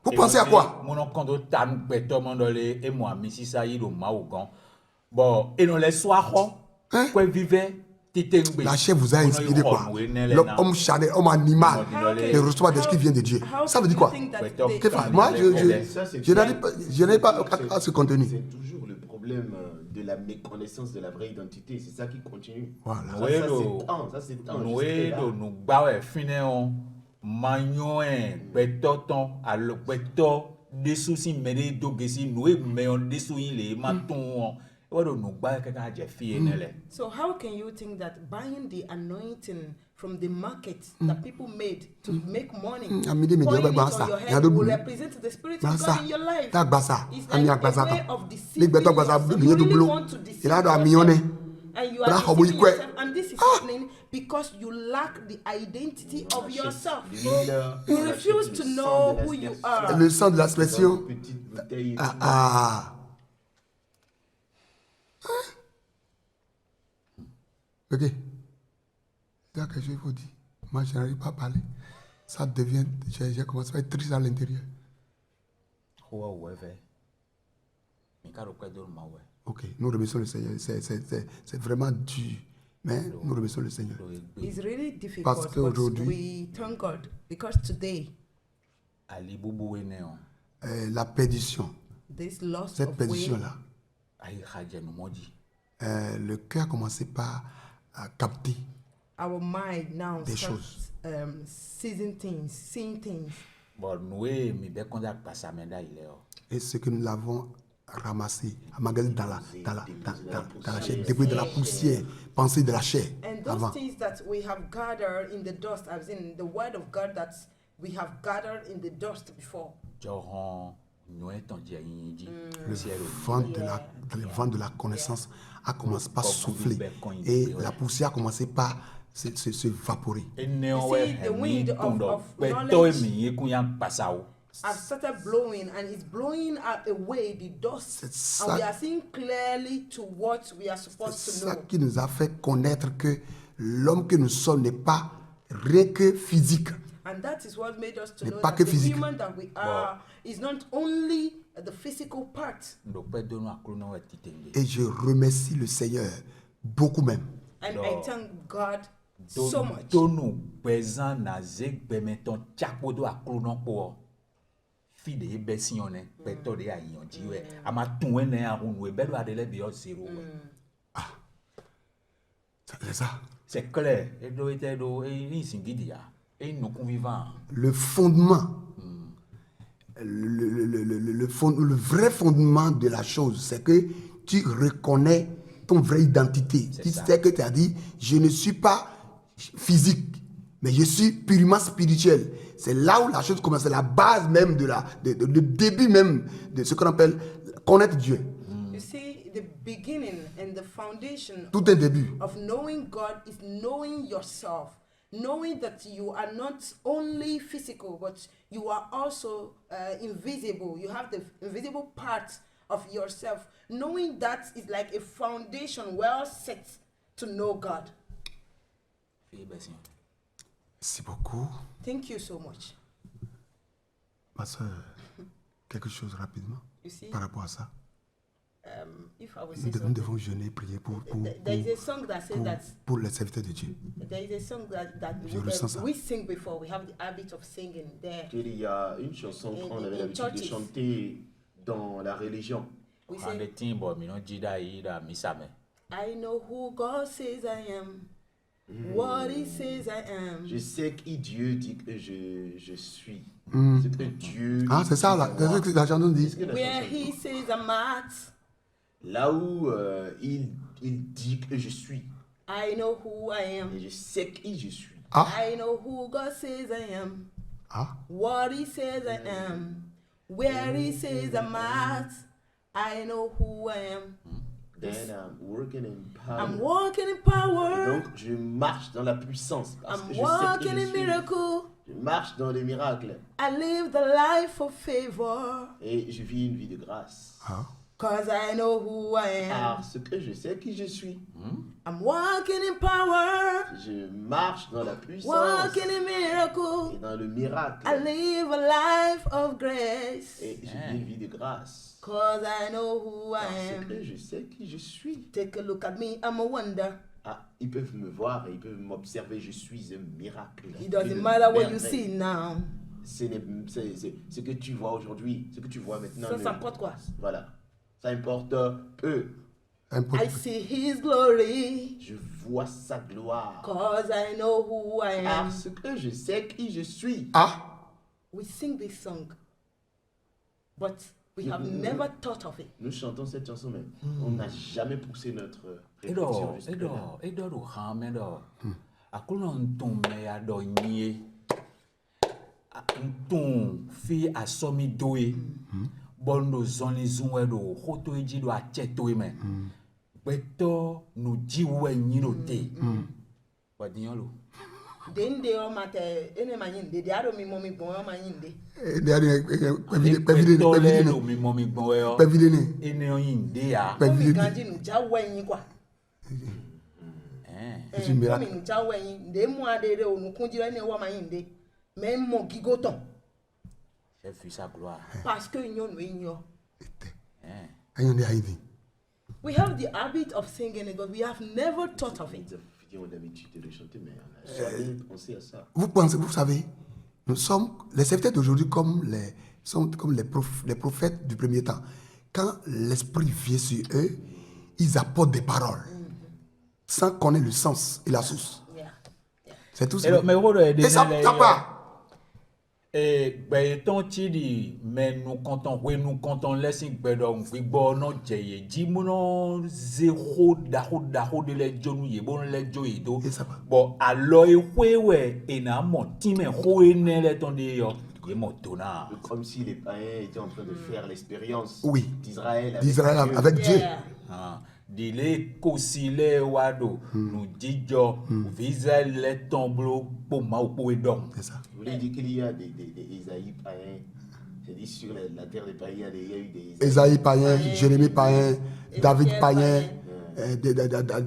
Vous pensez à quoi? Mon kɔntɔ ta nu gbɛtɔ mɔ dɔ le emu ami sisa yi do mawu gan bɔn enɔ le sɔa xɔ Hein? kɔe vivɛ tete ŋgbe La chair vous a inspiré quoi? L'homme charnel, l'homme animal, ne reçoit de ce qui vient de Dieu. How Ça veut can dire you quoi? think that Beto- they- Que faire? Moi, je n'ai pas à ce contenu. C'est toujours le problème de la méconnaissance de la vraie identité. C'est ça qui continue. Voilà. Ça, Oui, ça, do- ça c'est temps. nue jusque-là. do nugbawo finɛ o manyɔɛ gbɛtɔ tɔn alo gbɛtɔ desu si mɛ de do gesi nue mɛyɔ desu yi le ma tún wɔn ewa do nugbawo kɛkɛ adze fi yɛ ne lɛ. So how can you think that buying the anointing from the market that people made to make money, Amide me pouring dirait, it bah, on ça, your il y a head d'autres will boulots. represent the spirit Bah, of ça, God in your life? t'as bah, ça. It's Ami like à a ça, way quand. of Les deceiving bêtons, bah, ça, yourself. il y You a du really boulot. want to deceive Il a de yourself. millionnaire. And you Bra, are hobo, deceiving ikwe. yourself. And this is happening because you lack the identity of yourself. You refuse to know who you are. Le sang de l'aspersion. Petite bouteille. Ok. Il y a quelque chose qu'il faut dire. Moi, je n'arrive pas à parler. Ça devient. J'ai commencé à être triste à l'intérieur. Xɔa wɔ ɛfɛ mi ka do kpɛ do ma wɔ Ok. Nous remercions le Seigneur. C'est vraiment dur. Mais nous remercions le Seigneur. do egbe It's really difficult, Parce but qu'aujourd'hui- we thank God because today, ali bubu ene o La perdition. this loss Cette of way, perdition-là. ayi xadze numɔdzi Le cœur a commencé par à capter. our mind now Des starts seeing things. bɔn nue mi bɛ kɔnta kpasamɛ da yi lɛ o Et ce que nous l'avons ramassé, emmagasiné dans la chair, débris de la poussière, pensée de la chair And those avant. things that we have gathered in the dust, as in the word of God that we have gathered in the dust before. dzɔ hɔn nyɔɛ tɔn dze yin dzi Le siɛ do vent de la connaissance a commencé par souffler et la poussière a commencé par se vaporer. enewo You see, wɛ the hɛmi wind tún dɔ of kpɛtɔ knowledge- mi ye kun ya kpasa o Have started blowing, and it's blowing away the dust, C'est and we ça- are seeing clearly to what we are supposed C'est to ça know. qui nous a fait connaître que l'homme que nous sommes n'est pas rien que physique. And that is what made us to Mais know pas that que the physique. human that we are is not only the physical part. ndo kpɛ do nu aklo na wɛ tite ŋgbe Et je remercie le Seigneur beaucoup même. And No. I thank God so much. do nu gbɛzã na ze gbɛmɛtɔn tsakpo do aklo na kpɔ o fi de bɛ siɲɔ nɛ kpɛtɔ de ayiɲɔ dzi wɛ ama tún wɛ nɛ ahun nu ebe do aɖe lɛ bi yɔ zero wɛ C'est ça. c'est clair edo ete do eyi singidia eyi nukun vivant Le fondement, le vrai fondement de la chose, c'est que tu reconnais ton vraie identité. C'est Tu ça. sais que tu as dit, je ne suis pas physique, mais je suis purement spirituel. C'est là où la chose commence, c'est la base même le début même de ce qu'on appelle connaître Dieu. You see, the beginning and the foundation Tout un début. of knowing God is knowing yourself. knowing that you are not only physical, but you are also invisible. You have the invisible part of yourself. Knowing that is like a foundation well set to know God. Merci beaucoup. Thank you so much. Ma soeur, quelque chose rapidement You see, par rapport à ça. if I was Nous say nous something, devons jeûner, prier there is a song that says that pour les serviteurs de Dieu. there is a song that Je ressens ça. we sing before. We have the habit of singing there. Il y a une chanson In- qu'on avait in l'habitude de churches. chanter dans la religion. We Quand say, les timbres, mais non, jida ida misame. I know who God says I am, what He says I am. Je sais qui Dieu dit que je suis. Ce que Dieu Ah, c'est ça, là. dit C'est de moi. ce que la chanson dit. C'est ce que la Where chanson He dit. says I'm at, Là où il dit que je suis. I know who I am. Et je sais qui je suis. Ah, I know who God says I am, ah. what He says I am, where He says I'm at. I know who I am. Then I'm working in power. I'm walking in Et power. donc je marche dans la puissance parce que I'm je sais walking qui je in suis. miracle. Je marche dans les miracles I live the life of favor. et je vis une vie de grâce. Ah. Cause I know who I am. Parce que je sais qui je suis. I'm walking in power. Je marche dans la puissance Walking in et miracle. dans le miracle. I live a life of grace. Et je vis une vie de grâce. Cause I know who I Parce am. que je sais qui je suis. Take a look at me, I'm a wonder. Ah, ils peuvent me voir et ils peuvent m'observer. Je suis un miracle. It doesn't Une matter what you merveille. see now. C'est ce que tu vois aujourd'hui, ce que tu vois maintenant. Ça importe quoi? Voilà. Ça importe peu. Important. I see His glory. Je vois sa gloire. Cause I know who I am. Parce que je sais qui je suis. Ah, We sing this song, but we have never thought of it. Nous chantons cette chanson, mais on n'a jamais poussé notre Edo, réflexion jusque-là. edo do ham edo. Akuno ntume ya do nye. Ntum fi asomi doe. Bondo zoni zunwe do hoto eji do acheto me. Beto no jiwe nyino te. Wadinyolo. Dende o mate ene manyinde de aro mi momi bon o manyinde. Beto le lo mi momi gbo yo. Pevile Ene oyinde ya. Momi ganji nu ja wenyin kwa. C'est un miracle. Momi nu ja wenyin de mu adere onu kunjira ne wo manyinde. Me mo gigoton J'ai vu sa gloire. parce que nyon we nyo. Ayons des haïdis. We have the habit of singing it, but we have never thought of it. On a l'habitude de chanter, mais on n'a jamais pensé à ça. Vous pensez, vous savez, nous sommes les serviteurs d'aujourd'hui sont comme les prophètes du premier temps. Quand l'esprit vient sur eux, ils apportent des paroles sans connaître le sens et la source. Yeah. C'est tout ça. Edo, mais wodo e Et ça part. Gbe ton ti di mais nous quand on laisse gbedo gbigbo no jeye ji mu no zero da ho de le jonu ye bon le jo yi do Et ça va. bon alo ewewe e na mo ti me ho ene le ton de yo ye mo to na Comme si les païens étaient en train de faire l'expérience Oui. d'Israël D'Israël Dieu. avec Dieu. Yeah. ah dile kosile wado nu jijo visa le tomblo po ma po edon C'est ça. Vous voulez dire qu'il y a des Isaïe païens. C'est dit sur la terre des païens, il y a eu des Esaïe païen, Jérémie païen, David Ézéchiel païen,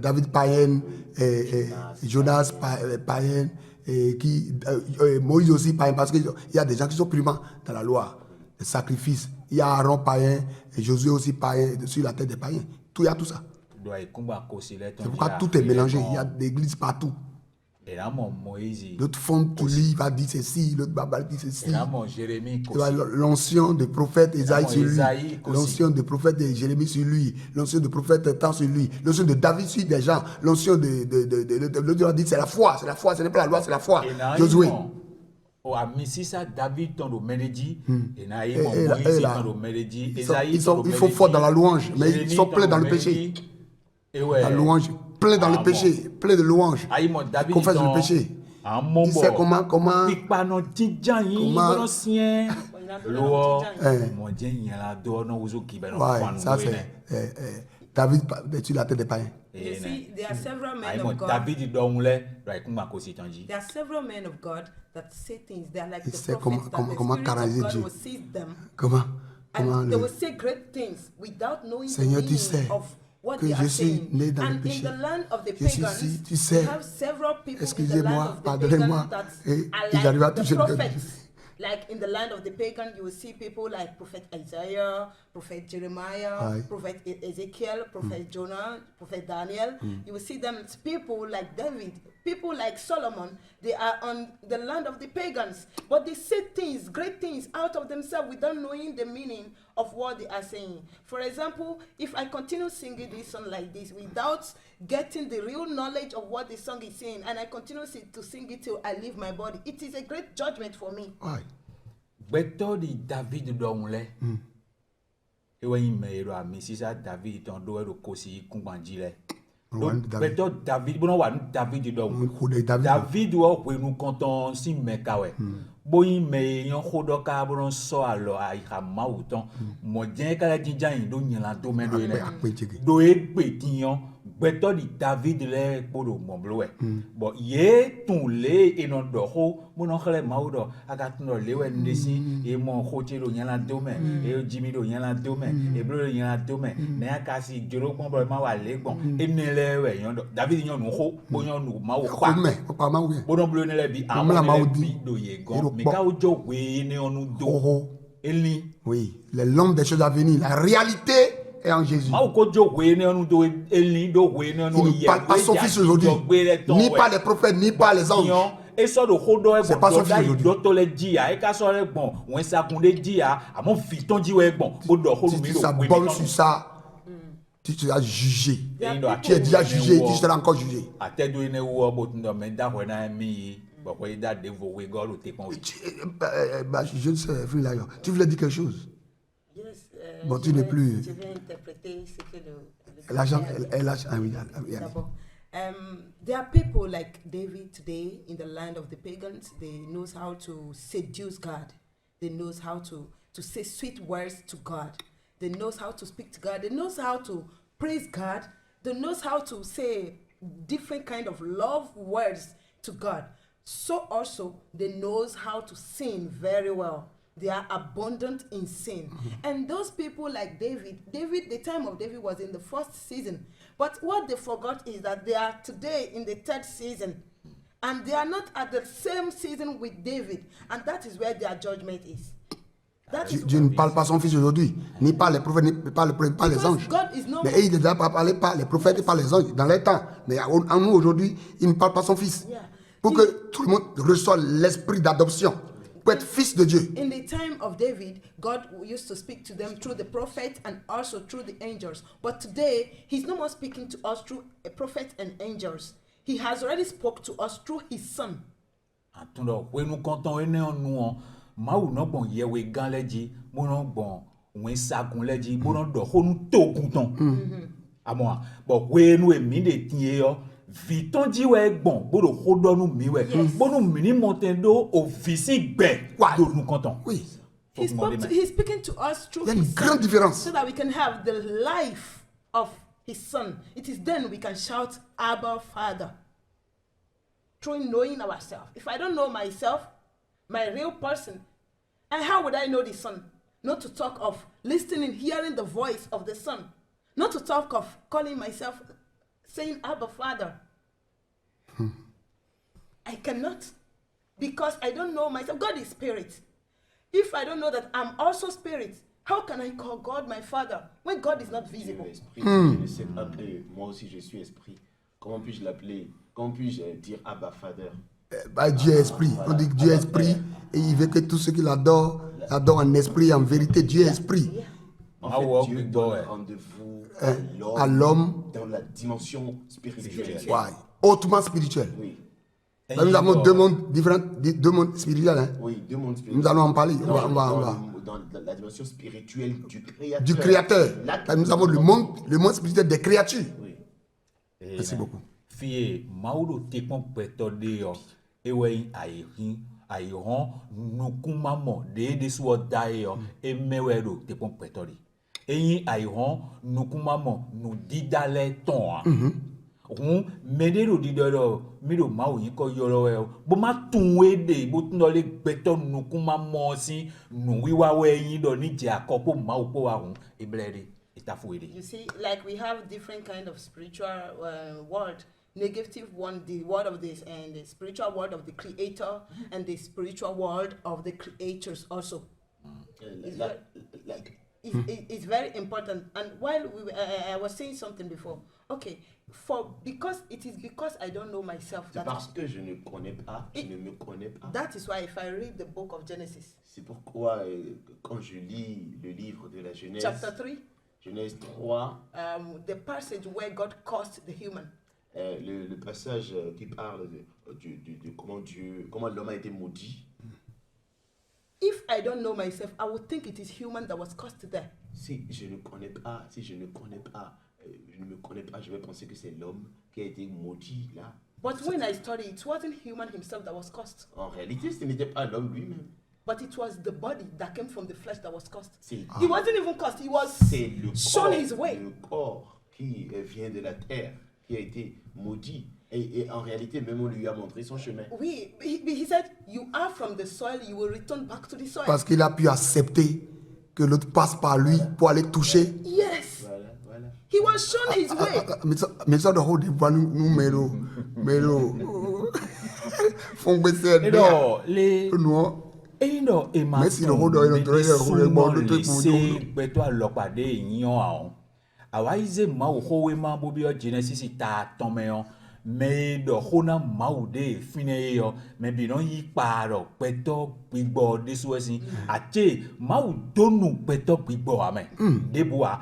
David païen, Jonas païen, Moïse aussi païen, parce qu'il y a des gens qui sont primants dans la loi, les sacrifices. Il y a Aaron païen, et Josué aussi païen, sur la tête des païens. Il y a tout ça. do e kumba kosile ton C'est pourquoi tout est mélangé. Il y a des églises partout. et là mon Moïse L'autre fond, tu lis, il va dire ceci, l'autre va dire ceci. et là mon Jérémie Tu vois, l'ancien des prophètes Esaïe sur Esaïe lui, aussi. l'ancien des prophètes de Jérémie sur lui, l'ancien des prophètes Tant sur lui, l'ancien de David sur des gens, l'ancien l'autre a dit c'est la foi, ce n'est pas la loi, c'est la foi. et na Josué. o amisi sa David ton do medeji et na Et mon là, Moïse et là, ton do medeji Ils sont, Esaïe ils sont forts dans la louange, mais ils sont pleins dans le péché. et ouais La louange, plein dans Ah, le péché, plein de louanges. ayi mon David Confesse ton le péché. un mon Il sait comment pipa no tijan yi Comment- bono sien lo mon dien yi la do no uzo ki be no ouais, fan ça no c'est David sur la tête des païens. You see, there are several men Aïmo of God. David dongule right kuma ko sitanji. There are several men of God that say things. They are like Il the sait prophets comment that canaliser the Spirit of Dieu. God will seize them. Comment And they le- will say great things without knowing Seigneur, the tu meaning sais of what que they je are suis saying. né dans le And in péché. the land of the Je suis pagans, ici, tu we sais. have several people in the land Excusez-moi, of the pardonnez-moi. pagans that Et are j'arrive à like the toucher le prophets. Like in the land of the pagan, you will see people like Prophet Isaiah, Prophet Jeremiah, Aye. Prophet Ezekiel, Prophet Jonah, Prophet Daniel. You will see them, it's people like David, people like Solomon. They are on the land of the pagans, but they say things, great things out of themselves without knowing the meaning of what they are saying. For example, if I continue singing this song like this without getting the real knowledge of what the song is saying, and I continue to sing it till I leave my body, it is a great judgment for me. Ouais. Beto di David dongule. Ewe ime ro ami sisa David ton do ero kosi kunbanji le. Wan David. Beto David bono wa David dong. Kode David. David wo wenu kanton si mekawe. Boyin me yon khodo ka bono so alo a ha mauton. Mo jen kala jinjan yin do nyan do men do ene. Akpe jege. Do e gbe tiyan. Beto di David le podo momblowe. But ye tun le enon do ho bono khale maudo aga tun do lewe ndesi e mo khoche do nyan do men. E Jimmy do nyan do men. E bro do nyan do men. Ne akasi joro pon bro ma wa le gbon. Enele we yon do David yon no ho bo yon no ma wo pa. Kome, papa ma ouye. Bono blo ne le bi Comme la amon le maudit. bi do ye Et gon. le Me bon. ka ojo we ne onu do. Oh, oh. Eli Oui, les l'homme des choses à venir. La réalité est en Jésus. ma ko jo we ne onu do eli do we ne Il onu ne parle pas son fils aujourd'hui. Ni par les prophètes, ni par les anges. E so do hodo e C'est bon pas son do fils da aujourd'hui. do to le dia e ka so le bon won sa kun de dia amo fi ton ji we bon bo do ho Si mi tu do we s'abonnes sur ça, tu seras jugé. Tu es déjà jugé, tu seras encore jugé. atedo ine wo bo tun do me da ho na mi bo ko da de vo we go lo te pon Je ne sais, frère Lion. Tu voulais dire quelque chose? Yes, Bon, tu n'es plus- Je vais interpréter ce que le L'agent, Seigneur a dit. D'abord, there are people like David today in the land of the pagans. They knows how to seduce God. They knows how to say sweet words to God. They knows how to speak to God. They knows how to praise God. They knows how to say different kind of love words to God. So also they knows how to sin very well. They are abundant in sin. And those people like David, the time of David was in the first season. But what they forgot is that they are today in the third season. And they are not at the same season with David. And that is where their judgment is. That is Dieu ne parle pas son fils aujourd'hui, ni par les prophètes, ni par les because anges. God is not. Mais il ne doit pas parler par les prophètes et par les anges dans les temps. Mais en nous aujourd'hui, il ne parle pas son fils. Yeah. Pour que tout le monde reçoive l'esprit d'adoption. Pour être fils de Dieu. In the time of David, God used to speak to them through the prophet and also through the angels. But today, He's no more speaking to us through a prophet and angels. He has already spoke to us through His Son. atundo we nu kanton ene onu on ma wu no gbon ye we gan leji mo no gbon won sagun leji mo no do honu togun ton amo bo we nu emi de tin e yo viton ji we gbon bo do hodo nu mi we bo nu mi ni montendo ofisi gbe Why? do nu kanton Oui. He's speaking to us through Il y a une His grande Son différence. so that we can have the life of His Son. It is then we can shout, Abba, Father. Through knowing ourselves. If I don't know myself, my real person, and how would I know the Son? Not to talk of listening, hearing the voice of the Son. Not to talk of calling myself, saying Abba, Father. I cannot. Because I don't know myself. God is spirit. If I don't know that I'm also spirit, how can I call God my Father when God is not Dieu visible? est esprit, je le sais appeler. Moi aussi, je suis esprit. Comment puis-je l'appeler? Comment puis-je dire Abba Father? Bah, Dieu est esprit. On dit que Dieu est esprit et il veut que tous ceux qui l'adorent adorent en esprit et en vérité. Dieu est esprit. En Ah fait, ouais, Dieu oui, donne ouais. rendez-vous À l'homme, dans la dimension spirituelle. ouais, hautement spirituel. Oui, Là, nous avons deux mondes différents, deux mondes spirituels. Hein. oui, deux mondes spirituels. Nous allons en parler. On va. Dans la dimension spirituelle du Créateur. Du Créateur. Là, Là, nous avons le monde spirituel des créatures. Oui. Merci beaucoup. fie maudo te pon peto de yo ewe ai hon nukuma mo de so da yo e mewe do te pon peto de eyin ayihon nukumamo nu didale ton hun medero didoro miro mawo yin ko yoro e bo ma tun we de bo tun le gbeto nukumamo si nu wiwa we yin do ni je akopo mawo po wa hun iblere itafuere. You see, like we have different kind of spiritual world. Negative one, the word of this, and the spiritual world of the creator, and the spiritual world of the creators also. It's it's very important. And while I was saying something before, okay, because I don't know myself. C'est parce que je ne connais pas, je ne me connais pas. That is why if I read the book of Genesis, C'est pourquoi quand je lis le livre de la Genèse, chapter 3, Genèse 3, the passage where God cursed the human. le passage qui parle de comment l'homme a été maudit. If I don't know myself, I would think it is human that was cursed there. Si je ne me connais pas, je ne me connais pas, je vais penser que c'est l'homme qui a été maudit là. But when I study, it wasn't human himself that was cursed. En réalité, ce n'était pas l'homme lui-même. But it was the body that came from the flesh that was cursed. C'est He wasn't even cursed. He was le shown corps, his way. le corps qui vient de la terre, qui a été maudit. Et en réalité, même on lui a montré son chemin. Oui, he said, you are from the soil, you will return back to the soil. Parce qu'il a pu accepter que l'autre passe par lui pour aller toucher. Yes. Voilà. He was shown his way. Mais ça, de haut, nous, Melo. Font baisser Et donc, les nous. Eyindo ema Mais si le rodo est entré, beto alopade yin ahun awa ize ma wo howe ma bo bi Genesis ta tomeyo me do hona maude fine yo me bi no yi paro beto gbigbo desuesin ate mau donu beto gbigbo amen debua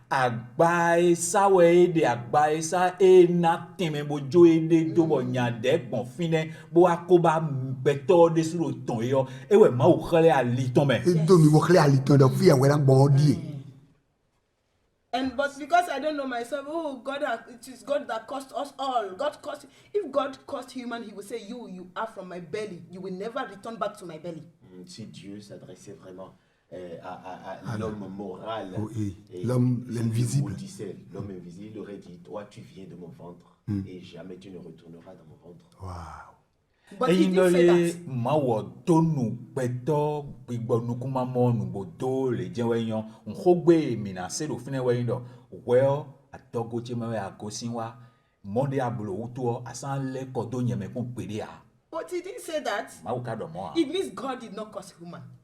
agba sawe de agba sa na teme bojo de dobo nya de gbon fine bo akoba beto desuro ton yo ewe ma o khale ali ton me Et donc, nous allons aller dans le fil, on va bondir. But because I don't know myself, it is God that caused us all. If God caused human, he would say, you are from my belly. You will never return back to my belly. Si Dieu s'adressait vraiment à l'homme moral, Oui, et l'homme il invisible. maudissait l'homme invisible, il aurait dit, toi tu viens de mon ventre et jamais tu ne retourneras dans mon ventre. Wow. But he didn't say eyindole that. mawo tonu beto gbigbo nukuma mo nubodo le jewe yan nhogbe mina se do fine we ndo well atogo chemewe agosinwa monde abulo wuto asan le kodo nyeme kun pede a But he didn't say that. mawo ka do mo a It means God did not cause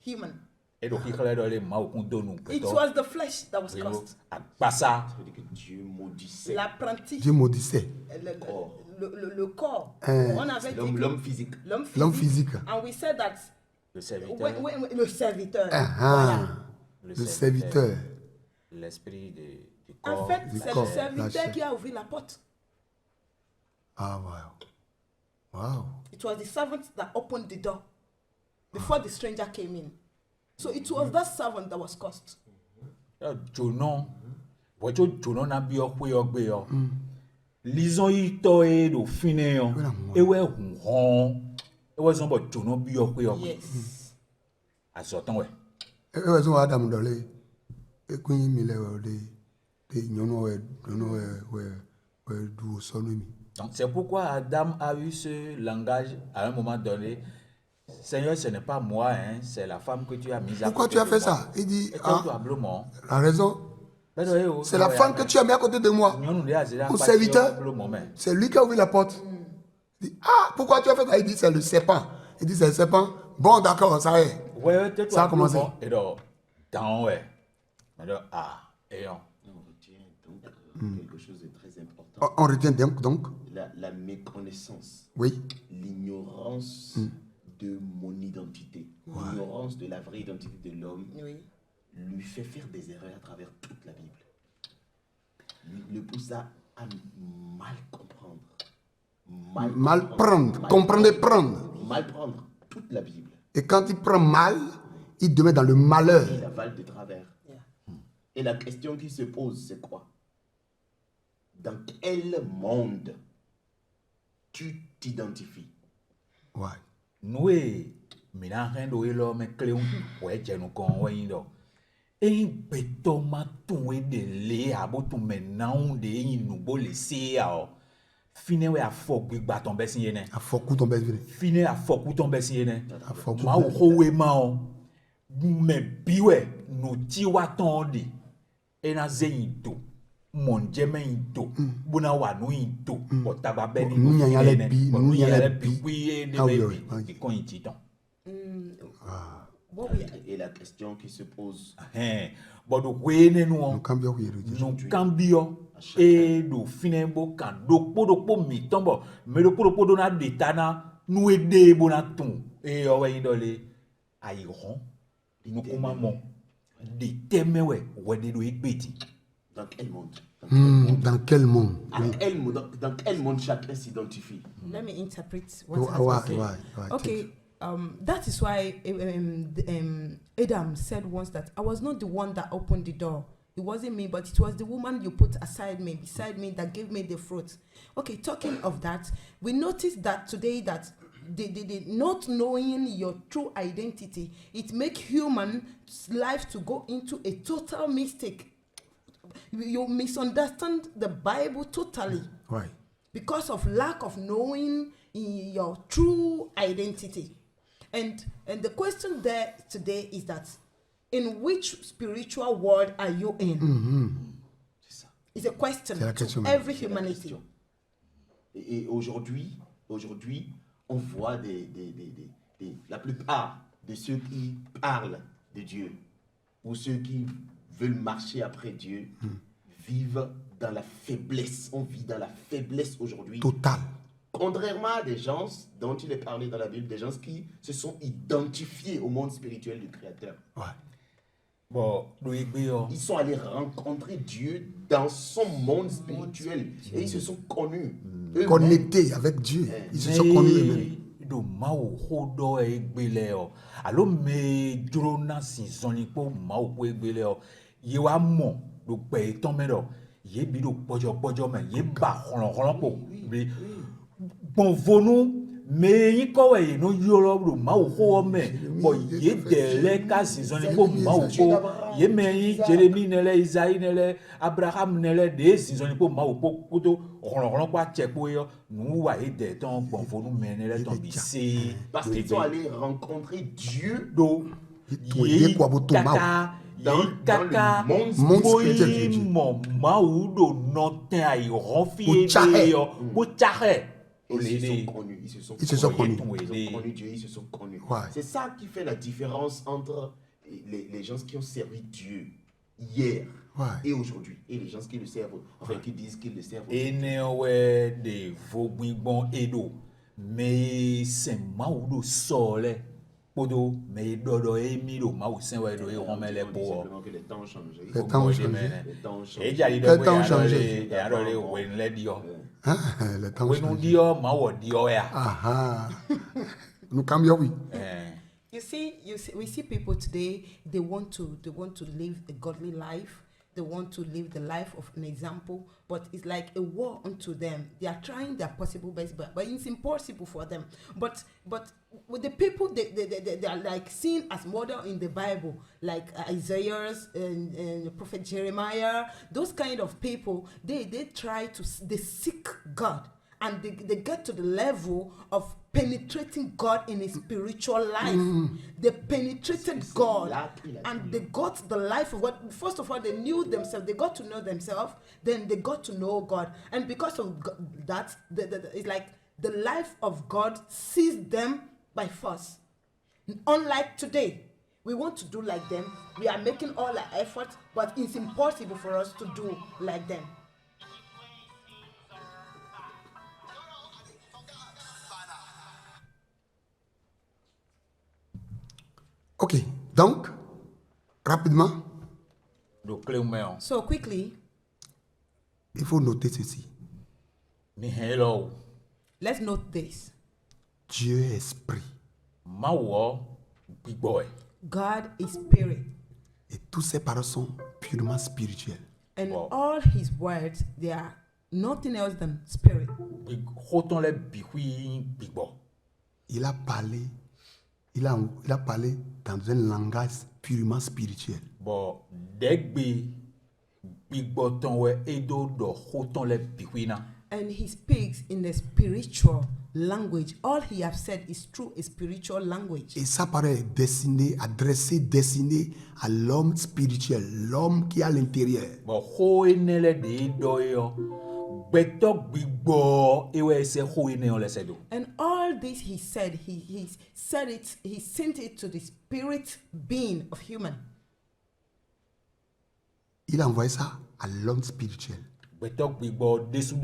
human. e do kikele do le mawo kun donu It beto was the flesh that was caused. agbasa Ça veut dire que Dieu maudissait L'apprenti, Dieu maudissait le corps. On avait dit l'homme physique. l'homme physique. And we said that le serviteur le serviteur. Ah, le serviteur. l'esprit du En corps fait, Du c'est le corps, serviteur la chair. qui a ouvert la porte. Ah, wow. Wow. It was the servant that opened the door before the stranger came in. So it was that servant that was cursed. jono wojo jono na bi okwe ogbe yo lizon yi to e do fine yo ewe hun ewe so bo jono bi okwe ogbe Yes. azotan we Et ouais, son Adam Dolé. Et quand il me l'a dit, d'où son ami. donc c'est pourquoi Adam a eu ce langage à un moment donné. Seigneur, ce n'est pas moi, hein, c'est la femme que tu as mise à Pourquoi côté tu as de fait moi. ça? Il dit, Et ah, probablement, la raison, c'est la femme que tu as mis à côté de moi. Mon serviteur, c'est lui qui a ouvert la porte. Il dit, ah, pourquoi tu as fait ça? Il dit, c'est le serpent. Il dit, c'est le serpent. Bon, d'accord, ça y est. Ça a commencé. Et donc, dans ouais. Et donc, et on. On retient donc quelque chose de très important. On retient donc, La méconnaissance, oui, l'ignorance de mon identité, l'ignorance de la vraie identité de l'homme Oui. lui fait faire des erreurs à travers toute la Bible. Le pousse à mal comprendre. mal prendre, comprendre, prendre. Mal prendre toute la Bible. Et quand il prend mal, il demeure dans le malheur. Il avale de travers. Yeah. Et la question qui se pose, c'est quoi? Dans quel monde tu t'identifies? Ouais. Nous, mina rendo elo me clé ouais jenu kon ouais indo. e beto ma tu e de le abo tu menão de inubo le se a fine we afọ gbigba ton be sin yene Afɔku ton bɛ vile. fine afọ ku ton be sin yene Afɔku ma bɛ- ho we ma o me biwe no ti wa ton de e na ze yin do mon jeme yin do bona wa no yin do o taba be ni Nu nyanya le fine bi, ne, nu nyanya le bi bi. wi e de Ah oui, be oui, oui. bi kon yin ti ton What we Et la question qui se pose, but we ne no Nu kan bɛ o yɛrɛ de. no cambio e do fine bo kan do kpodokpo mi tombo me do kpodokpo do na de tana nu e de bo na tun e o we yin dole ayi hon no kuma mo de temewe we de do egbeti dans quel monde? Dans quel monde? Dans quel monde? À quel monde- dans quel monde chacun s'identifie? let me interpret Oh, what has why, been said. why? Okay, that is why Adam said once that I was not the one that opened the door. It wasn't me, but it was the woman you put beside me, that gave me the fruit. Okay, talking of that, we noticed that today that the not knowing your true identity, it make human life to go into a total mistake. You misunderstand the Bible totally Why? because of lack of knowing your true identity. And the question there today is that in which spiritual world are you in? It's a question C'est la question, to madame. every C'est la humanity. question. Et aujourd'hui, on voit la plupart de ceux qui parlent de Dieu ou ceux qui veulent marcher après Dieu vivent dans la faiblesse. On vit dans la faiblesse aujourd'hui. Total. Contrairement à des gens dont il est parlé dans la Bible, des gens qui se sont identifiés au monde spirituel du Créateur. Ouais. bon do egbe yo Ils sont allés rencontrer Dieu dans son monde spirituel et ils se sont connus. eux-mêmes. Connectés avec Dieu. Ils se sont connus eux-mêmes. do mawo ho do egbe le o alo me dro na sin soni po mawo ko egbe le o ye wa mo do pe ton me do ye bi do pojo me ye ba holon po bi bon vonu me yin ko we no yoro do mawo ho me bo ye de le ka sin soni po mawo ko ye me yin Jeremy ne le Isaïe ne le Abraham ne le de sin soni po mawo po kuto holon pa che po yo nu wa e de ton bon vonu me ne le ton bi se Parce qu'ils sont allés rencontrer Dieu do Ye kwa boto mawo. dans le monde Monde boyi spirituel de Dieu. mo mawu do notin ayi rofi Bo tsahe. yo bo tsahe et ils se sont connus. Ils se sont Ils se sont connus. connus. Ils ont connu Dieu, ils se sont connus. Ouais. C'est ça qui fait la différence entre les gens qui ont servi Dieu hier Ouais. et aujourd'hui. Et les gens qui le servent, enfin qui disent qu'ils le servent aujourd'hui. ene we de vogbigbon edo me se mawu do sole podo me dodo emi do mawu sen we do e ron mele On dit po simplement que les temps ont changé. Les temps ont changé. Les temps ont changé. e jali do Les we temps ont ya changé. do le we le dio Hein? Le temps we nu change. dio mawo dio ya Ah ah. Nous cambions, oui. You see, we see people today. They want to live a godly life. They want to live the life of an example, but it's like a war unto them. They are trying their possible best, but it's impossible for them. But with the people, they are like seen as model in the Bible, like Isaiah and Prophet Jeremiah. Those kind of people, they seek God. And they get to the level of penetrating God in a spiritual life. They penetrated God and they got the life of God. First of all, they knew themselves. They got to know themselves. Then they got to know God. And because of that, it's like the life of God seized them by force. Unlike today, we want to do like them. We are making all our efforts, but it's impossible for us to do like them. Ok. Donc, rapidement, do clé me on So quickly, il faut noter ceci. mi hello let's note this. Dieu est esprit. mawo gbigbo e God is spirit, Et toutes ses paroles sont purement spirituelles. and Wow. all his words, they are nothing else than spirit. hoton le bihui gbigbo Il a parlé dans un langage purement spirituel. Bon, degbe bigboton we edo do hoton le biwina. And he speaks in the spiritual language. All he has said is through a spiritual language. Et ça paraît destiné à l'homme spirituel, l'homme qui est à l'intérieur. Bon, ho enele de do yo. Beto bigbo ewe se ho ene on le sedo. And all this he said, he sent it to the spirit being of human. Il a envoyé ça à l'homme spirituel. Beto bigbo desu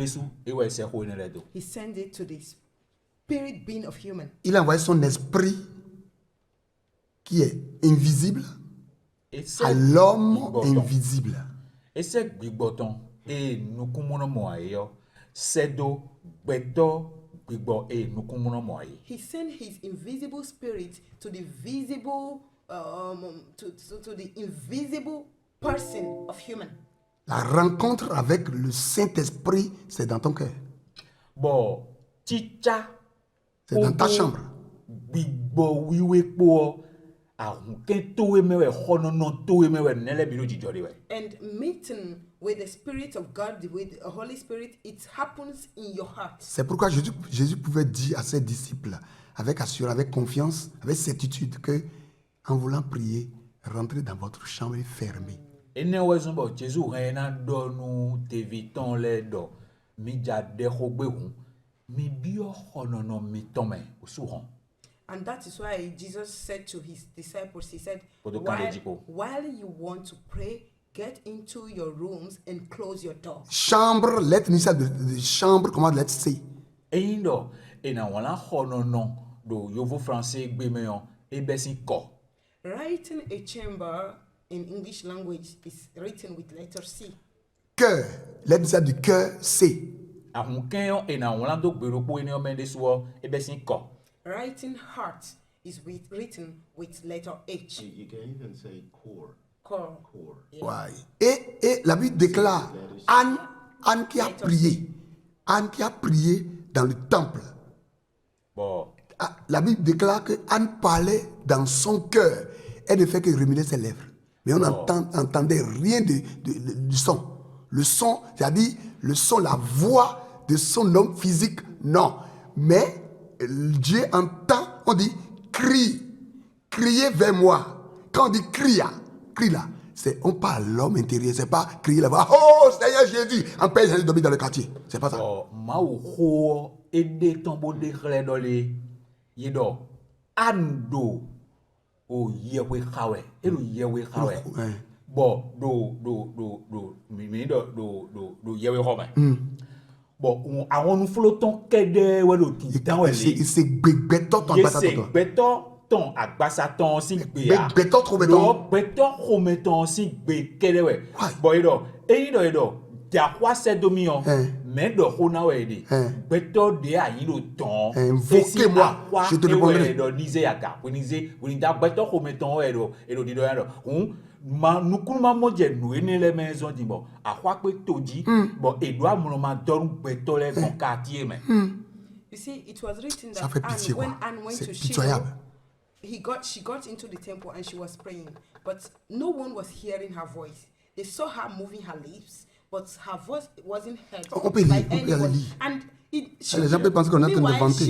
ewe se ho ene le do. He sent it to the spirit being of human. Il a envoyé son esprit qui est invisible Et se à l'homme bigboton. invisible. Et se bigboton e nukumono mo ayo. Sedo beto bigbo e nukumono mo ayo. He sent his invisible spirit to the visible, to the invisible person of human. La rencontre avec le Saint-Esprit, c'est dans ton cœur. Bon, chicha. C'est dans ta chambre. Bigbo wiwe po ahun ken towe mewe honono towe mewe nele biro jijori we. And meeting with the Spirit of God, with the Holy Spirit, it happens in your heart. C'est pourquoi Jésus pouvait dire à ses disciples, avec assurance, avec confiance, avec certitude, que en voulant prier, rentrez dans votre chambre et fermez. Ene wezun bo Jesu rena donu teviton le do mi jade hogbe hun mi bio honono mi tome usuhon. And that is why Jesus said to his disciples, he said, Odokandejipo. while you want to pray, get into your rooms and close your door. Chambre, lettre initiale de chambre, comment lettre C. Eyin do ena wala honono do yovo français gbe meyon e besin ko. Writing a chamber in English language is written with letter C. Cœur, lettre initiale du cœur C. Ahun ken ena wala do gbero po ene o mende suo e besin ko. Writing heart is written with letter H. You can even say core. Core. Core. Ouais. Et la Bible déclare Anne qui a prié. Anne qui a prié dans le temple. Bon, Ah, la Bible déclare que Anne parlait dans son cœur. Elle ne fait que remuer ses lèvres. Mais on n'entendait rien du son. Le son, c'est-à-dire le son, la voix de son homme physique, non. Mais Dieu entend, on dit crie, criez vers moi. Quand on dit crie là, c'est on parle l'homme intérieur, c'est pas crier là-bas. Oh Seigneur Jésus, en paix, j'allais dormir dans le quartier. C'est pas ça. bon, ma ou ho ede tombo de khle dole yedo ando o yewe khawe elu yewe khawe. Ouais. Bon, mi do yewe khawe. Bon, àwọn nu floton kede we do ti dan we le. Il s'est béton ton Yese bataton. beto ton agbasa ton si gbe a. Béton trop béton. Do beto hometon si gbe kede we. Ouais. Bon edo ja kwa se domion. Mais do hona we de. Beto de a yilo ton. Invoquez-moi, je te répondrai. Do nize yaga. Woni da beto hometon edo di do yado. Ma nukuma moje nu ene le maison di bon. Akwa pe toji. Bon edo amuno ma don beto le kon quartier me. You see, it was written Ça that fait pitié, when quoi. Anne went C'est to Shiloh, pitoyable. she got into the temple and she was praying, but no one was hearing her voice. They saw her moving her lips, but her voice wasn't heard On peut by lire, on peut anyone. lire. And Les gens peuvent penser qu'on est en train de meanwhile, vanter.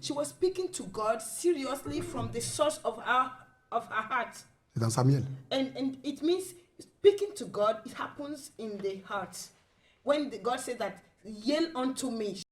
she was speaking to God seriously from the source of her heart. C'est dans Samuel. And it means speaking to God, it happens in the heart. When God said that, yell unto me,